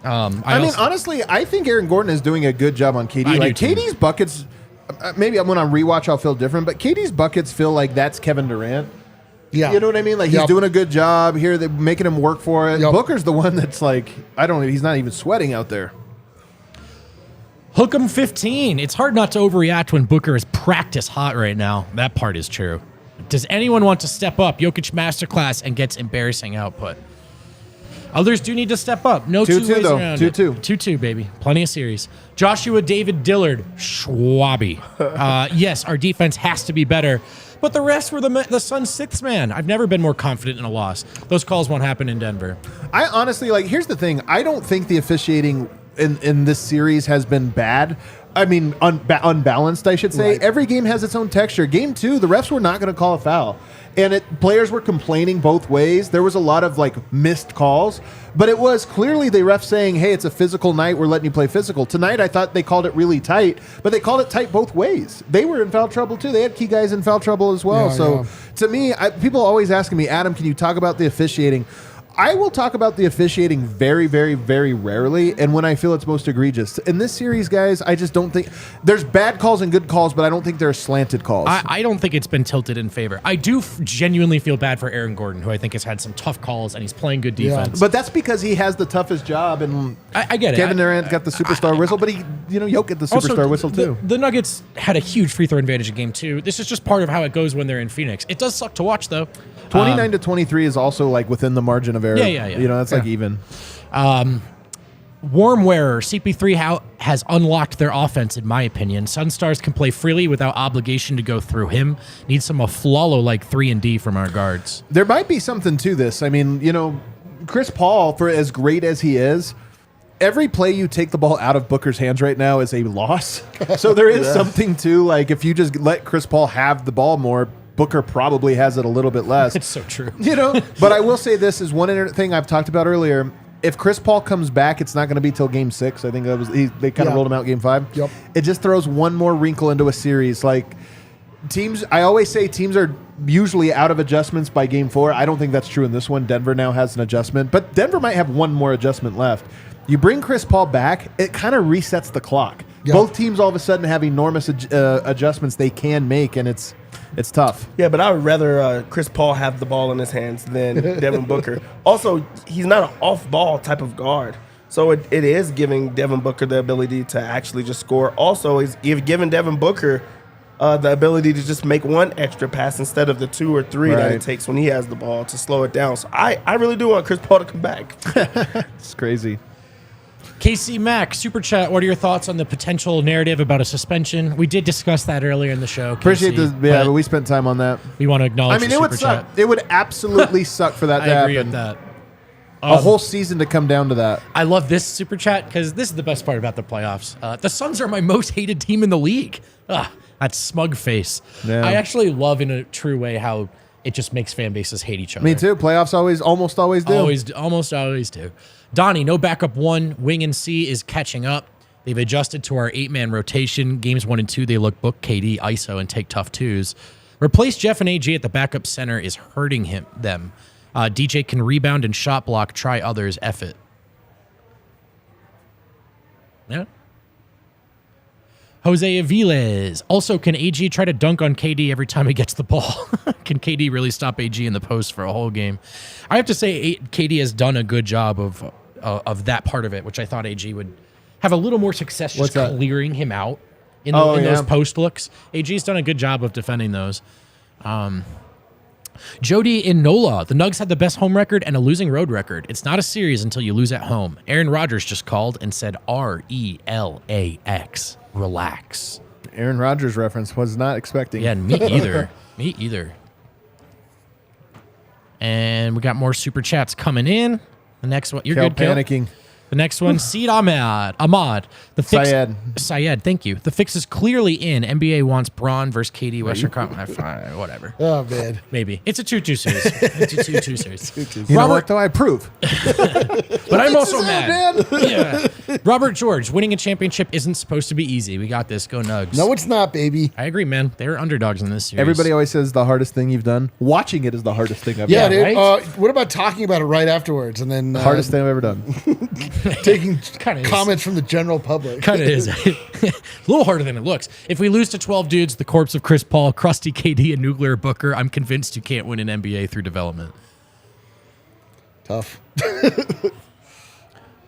I mean, honestly, I think Aaron Gordon is doing a good job on KD. Like KD's buckets, maybe when I rewatch, I'll feel different, but KD's buckets feel like that's Kevin Durant. Yeah, you know what I mean? Like he's doing a good job here. They're making him work for it. Booker's the one that's like, he's not even sweating out there. Hook'em 15. It's hard not to overreact when Booker is practice hot right now. That part is true. Does anyone want to step up? Jokic masterclass and gets embarrassing output. Others do need to step up. No 2 ways around it. 2-2. 2-2, baby. Plenty of series. Joshua David Dillard. Schwabi. Yes, our defense has to be better. But the rest were the Suns' 6th man. I've never been more confident in a loss. Those calls won't happen in Denver. I honestly, here's the thing. I don't think the officiating in this series has been bad. I mean, unbalanced, I should say. Right. Every game has its own texture. Game 2, the refs were not going to call a foul. And players were complaining both ways. There was a lot of missed calls, but it was clearly the ref saying, hey, it's a physical night. We're letting you play physical. Tonight, I thought they called it really tight, but they called it tight both ways. They were in foul trouble too. They had key guys in foul trouble as well. To me, people always asking me, Adam, can you talk about the officiating? I will talk about the officiating very, very, very rarely, and when I feel it's most egregious. In this series, guys, I just don't think there's bad calls and good calls, but I don't think there are slanted calls. I don't think it's been tilted in favor. I do genuinely feel bad for Aaron Gordon, who I think has had some tough calls, and he's playing good defense. But that's because he has the toughest job, and I get it. Kevin Durant got the superstar whistle, but Jokic got the superstar whistle too. The Nuggets had a huge free throw advantage in Game 2. This is just part of how it goes when they're in Phoenix. It does suck to watch, though. 29 to 23 is also within the margin of error. Yeah. That's even. Warm wearer, CP3 has unlocked their offense, in my opinion. Sunstars can play freely without obligation to go through him. Need some Aflalo like 3-and-D from our guards. There might be something to this. I mean, Chris Paul, for as great as he is, every play you take the ball out of Booker's hands right now is a loss. So there is something to, if you just let Chris Paul have the ball more, Booker probably has it a little bit less. It's so true. But I will say this is one thing I've talked about earlier. if Chris Paul comes back, it's not going to be till Game 6. I think that was they kind of rolled him out Game 5. Yep. It just throws one more wrinkle into a series. Like teams, I always say teams are usually out of adjustments by Game 4. I don't think that's true in this one. Denver now has an adjustment, but Denver might have one more adjustment left. You bring Chris Paul back, it kind of resets the clock. Yep. Both teams all of a sudden have enormous adjustments they can make, and it's tough. Yeah, but I would rather Chris Paul have the ball in his hands than Devin Booker. Also, he's not an off-ball type of guard. So it is giving Devin Booker the ability to actually just score. Also, it's giving Devin Booker the ability to just make one extra pass instead of the 2 or 3 that it takes when he has the ball to slow it down. So I really do want Chris Paul to come back. It's crazy. KC Mack, Super Chat, what are your thoughts on the potential narrative about a suspension? We did discuss that earlier in the show. Appreciate KC, this. Yeah, but we spent time on that. we want to acknowledge I mean, the it would Super suck. Chat. It would absolutely suck for that I to agree happen. with that. A whole season to come down to that. I love this Super Chat because this is the best part about the playoffs. The Suns are my most hated team in the league. That smug face. Yeah. I actually love in a true way how it just makes fan bases hate each other. Me too. Playoffs almost always do. Almost always do. Donnie, no backup 1. Wing and C is catching up. They've adjusted to our 8-man rotation. Games 1 and 2, they look book KD, ISO, and take tough 2s. Replace Jeff and AG at the backup center is hurting them. DJ can rebound and shot block. Try others. F it. Yeah. Jose Aviles. Also, can AG try to dunk on KD every time he gets the ball? Can KD really stop AG in the post for a whole game? I have to say, KD has done a good job of that part of it, which I thought AG would have a little more success just clearing him out in those post looks. AG's done a good job of defending those. Jody in NOLA. The Nugs had the best home record and a losing road record. It's not a series until you lose at home. Aaron Rodgers just called and said RELAX. Relax. Aaron Rodgers reference, was not expecting. Yeah, me either. Me either. And we got more Super Chats coming in. The next one. You're Kel good, Kel? panicking. The next one, Seed Ahmad. The fix, Syed, thank you. The fix is clearly in. NBA wants Braun versus KD Western Conference. Whatever. Oh, man. Maybe. It's a 2-2 series. It's a 2-2 series. You know what, though? I approve. But I'm also mad. Yeah. Robert George, winning a championship isn't supposed to be easy. We got this. Go Nugs. No, it's not, baby. I agree, man. They're underdogs in this series. Everybody always says the hardest thing you've done. Watching it is the hardest thing I've Yeah, done. dude. right? What about talking about it right afterwards and then Hardest thing I've ever done. taking Kinda is. comments from the general public? Kind of is. A little harder than it looks. If we lose to 12 dudes, the corpse of Chris Paul, Krusty KD, and Nuclear Booker, I'm convinced you can't win an NBA through development. Tough.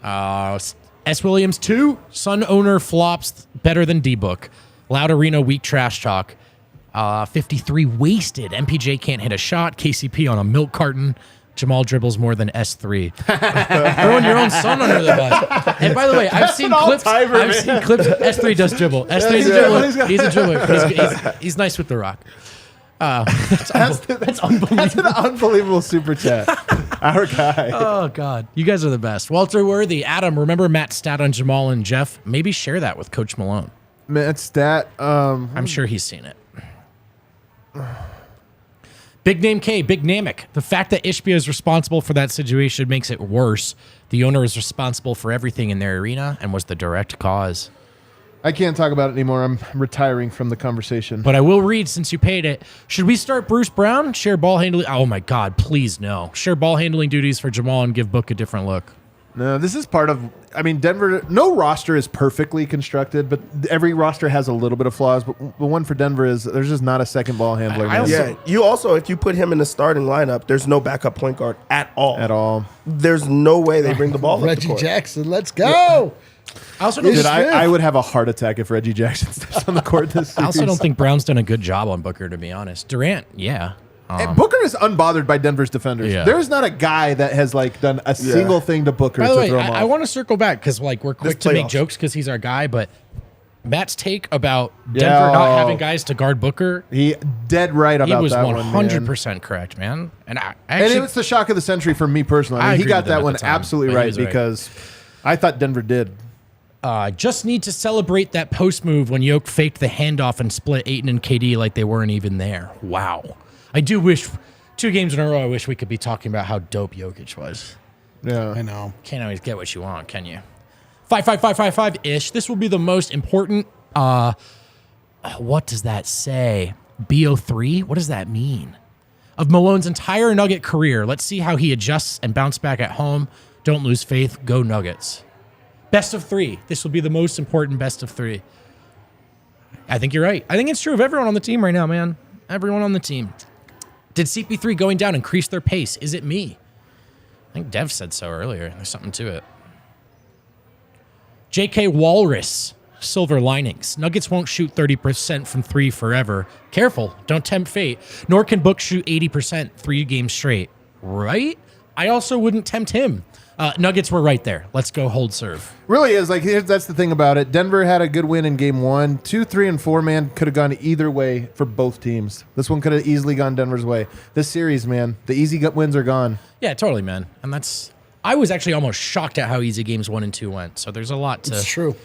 S. Williams 2, Sun owner flops better than D-Book. Loud Arena weak trash talk. 53 wasted. MPJ can't hit a shot. KCP on a milk carton. Jamal dribbles more than S3. Throwing your own son under the bus. And by the way, I've seen clips. S3 does dribble. S3's a dribbler. He's a dribbler. He's nice with the rock. That's unbelievable. That's an unbelievable Super Chat. Our guy. Oh, God. You guys are the best. Walter Worthy. Adam, remember Matt's stat on Jamal and Jeff? Maybe share that with Coach Malone. Matt's stat. I'm sure he's seen it. Big Name K, Big Namek. The fact that Ishbia is responsible for that situation makes it worse. The owner is responsible for everything in their arena and was the direct cause. I can't talk about it anymore. I'm retiring from the conversation. But I will read since you paid it. Should we start Bruce Brown? Share ball handling. Oh, my God. Please, no. Share ball handling duties for Jamal and give Book a different look. No, this is part of. I mean, Denver. No roster is perfectly constructed, but every roster has a little bit of flaws. But the one for Denver is there's just not a second ball handler. You also, if you put him in the starting lineup, there's no backup point guard at all. At all. There's no way they bring the ball up the Reggie court. Jackson, let's go. I also don't. Dude, I would have a heart attack if Reggie Jackson steps on the court this series. I also don't think Brown's done a good job on Booker, to be honest. Durant, yeah. And Booker is unbothered by Denver's defenders. Yeah. There is not a guy that has done a single thing to Booker By the to way, throw him off. I want to circle back because we're quick to make playoffs. jokes because he's our guy, but Matt's take about Denver not having guys to guard Booker, He dead right about he was that 100% correct, man. And I And actually, it was the shock of the century for me personally. I He agree got with him that at one the time, absolutely but he right was right. because I thought Denver did. just need to celebrate that post move when Jokic faked the handoff and split Ayton and KD like they weren't even there. Wow. I do wish 2 games in a row. I wish we could be talking about how dope Jokic was. Yeah. I know. Can't always get what you want, can you? 55555-ish. This will be the most important. What does that say? BO3? What does that mean? Of Malone's entire Nugget career, let's see how he adjusts and bounce back at home. Don't lose faith. Go Nuggets. Best of 3. This will be the most important best of 3. I think you're right. I think it's true of everyone on the team right now, man. Everyone on the team. Did CP3 going down increase their pace? Is it me? I think Dev said so earlier. There's something to it. JK Walrus. Silver linings. Nuggets won't shoot 30% from 3 forever. Careful. Don't tempt fate. Nor can Book shoot 80% 3 games straight. Right? I also wouldn't tempt him. Nuggets were right there. Let's go hold serve. Really is. That's the thing about it. Denver had a good win in game 1. 2, 3, and 4, man, could have gone either way for both teams. This one could have easily gone Denver's way. This series, man, the easy wins are gone. Yeah, totally, man. And I was actually almost shocked at how easy games 1 and 2 went. So there's a lot to... It's true.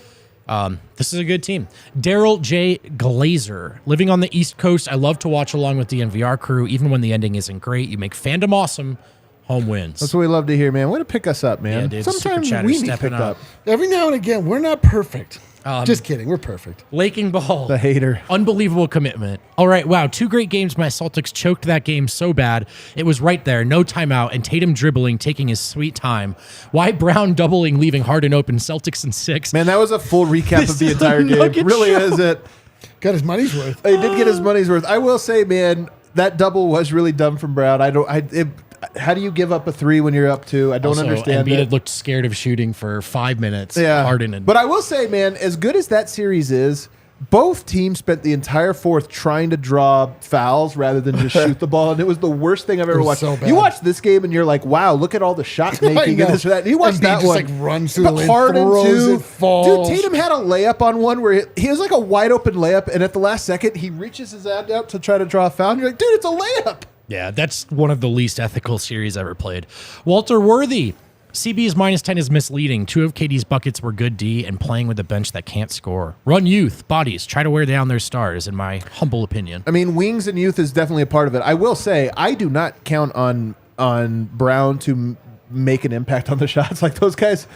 This is a good team. Daryl J. Glazer. Living on the East Coast, I love to watch along with the DNVR crew. Even when the ending isn't great, you make fandom awesome. Home wins. That's what we love to hear, man. Way to pick us up, man. Yeah, dude. Sometimes Super we Chatter's need stepping picked up. Every now and again, we're not perfect. Just kidding. We're perfect. Laking Ball. The hater. Unbelievable commitment. All right, wow. 2 great games. My Celtics choked that game so bad. It was right there. No timeout. And Tatum dribbling, taking his sweet time. Why Brown doubling, leaving Harden open. Celtics in 6. Man, that was a full recap of the entire game. Nugget Really show. is it. Got his money's worth. He did get his money's worth. I will say, man, that double was really dumb from Brown. How do you give up a 3 when you're up 2? I don't understand Embiid that. looked scared of shooting for 5 minutes. Yeah. Harden and But I will say, man, as good as that series is, both teams spent the entire fourth trying to draw fouls rather than just shoot the ball, and it was the worst thing I've ever was watched. so bad. You watch this game and you're like, wow, look at all the shot making and this or that. And you watch Embiid that just, one. like, runs through But the lane, Harden throws too. it, falls. Dude, Tatum had a layup on one where he was like a wide open layup, and at the last second, he reaches his hand out to try to draw a foul, and you're like, dude, it's a layup. yeah, that's one of the least ethical series ever played. Walter Worthy. CB's -10 is misleading. 2 of KD's buckets were good D and playing with a bench that can't score. Run youth, bodies, try to wear down their stars, in my humble opinion. I mean, wings and youth is definitely a part of it. I will say, I do not count on Brown to make an impact on the shots. Like those guys,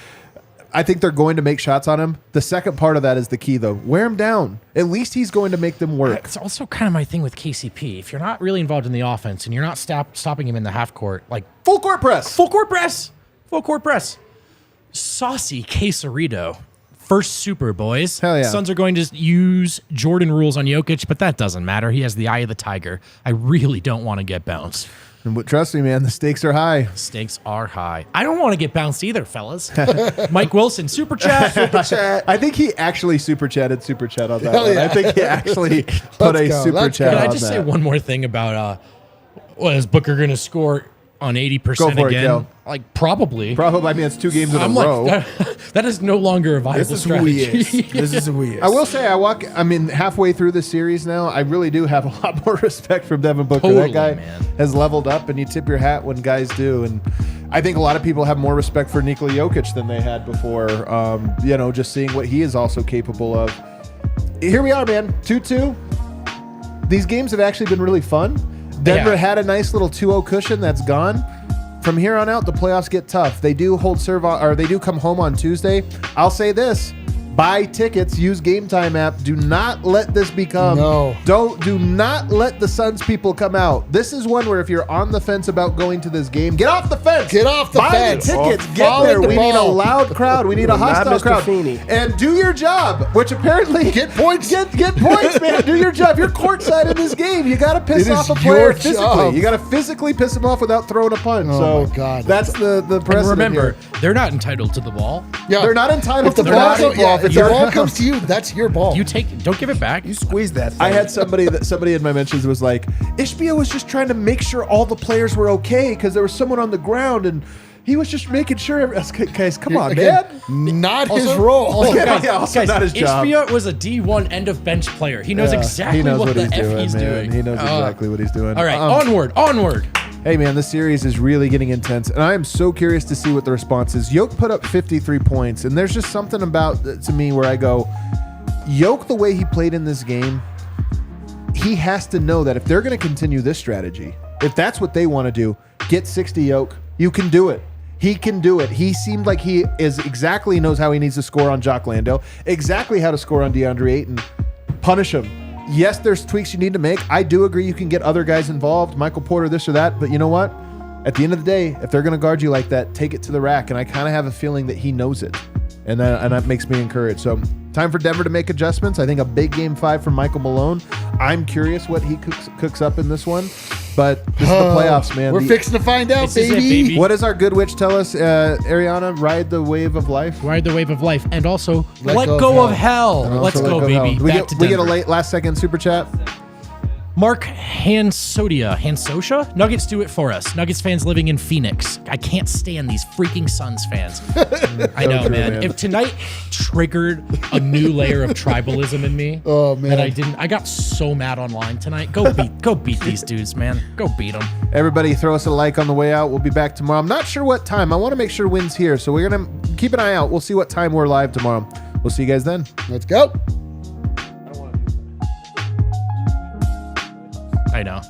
I think they're going to make shots on him. The second part of that is the key, though. Wear him down. At least he's going to make them work. It's also kind of my thing with KCP. If you're not really involved in the offense and you're not stopping him in the half court, like Full court press. full court press. Full court press. Saucy Quesarito. First super, boys. Hell yeah. Suns are going to use Jordan rules on Jokic, but that doesn't matter. He has the eye of the tiger. I really don't want to get bounced. And trust me, man, the stakes are high. Stakes are high. I don't want to get bounced either, fellas. Mike Wilson, super chat. I think he actually super chatted super chat on that Hell one. yeah. I think he actually put a go. super Let's chat go. Can on I just that. say one more thing about is Booker going to score on 80% Go for it, again? Kel. Like, probably. Probably, I mean, it's 2 games in I'm a row. like, that is no longer a viable This is who he strategy. is. This is who he is. I will say, halfway through this series now, I really do have a lot more respect for Devin Booker. Totally, that guy man. has leveled up, and you tip your hat when guys do. And I think a lot of people have more respect for Nikola Jokic than they had before, just seeing what he is also capable of. Here we are, man, 2-2. These games have actually been really fun. Denver Yeah. had a nice little 2-0 cushion that's gone. From here on out, the playoffs get tough. They do they do come home on Tuesday. I'll say this: buy tickets, use Game Time app. Do not let this become. No. Do not let the Suns people come out. This is one where if you're on the fence about going to this game, get off the fence. Get off the buy fence. the tickets. Oh, Get follow there. the We need a ball. loud crowd. We need a Not hostile Mr. crowd. Feeney. And do your job, which apparently Get points. Get points, man. Do your job. You're courtside in this game. You got to piss It is off a player your physically. job. You got to physically piss him off without throwing a punch. Oh, so my God. that's the precedent. And remember, here. they're not entitled to the ball. Yeah. They're not entitled If the to ball, not if equal off. It's the your ball house. comes to you, that's your ball. Don't give it back. You squeeze that thing. I had somebody in my mentions was like, Ishbia was just trying to make sure all the players were okay because there was someone on the ground and he was just making sure. Guys, come on, Again, man. not his Also- role. also, Yeah, guys, also not his job. Ishbia was a D1 end of bench player. He knows Yeah, exactly he knows what the he's F doing, he's man. doing. He knows exactly what he's doing. All right, onward. Hey, man, this series is really getting intense, and I am so curious to see what the response is. Yoke put up 53 points, and there's just something about to me where I go, Yoke, the way he played in this game, he has to know that if they're going to continue this strategy, if that's what they want to do, get 60 Yoke. You can do it. He can do it. He seemed like he is exactly knows how he needs to score on Jock Lando, exactly how to score on DeAndre Ayton. Punish him. Yes, there's tweaks you need to make. I do agree you can get other guys involved, Michael Porter, this or that, but you know what? At the end of the day, if they're going to guard you like that, take it to the rack, and I kind of have a feeling that he knows it, and that makes me encouraged. So time for Denver to make adjustments. I think a big Game 5 from Michael Malone. I'm curious what he cooks up in this one, but this is the playoffs, man. We're fixing to find out, This is it, baby. baby. What does our good witch tell us, Ariana? Ride the wave of life. Ride the wave of life, and also Let let go go of of hell. And Let's also let go, of baby. hell. We Back to get a Denver. late last second super chat. Mark Hansosha? Nuggets do it for us. Nuggets fans living in Phoenix. I can't stand these freaking Suns fans. I know, true, man. man. If tonight triggered a new layer of tribalism in me, Oh, man. that I got so mad online tonight. Go beat these dudes, man. Go beat them. Everybody throw us a like on the way out. We'll be back tomorrow. I'm not sure what time. I want to make sure Wynn's here, so we're going to keep an eye out. We'll see what time we're live tomorrow. We'll see you guys then. Let's go. I know.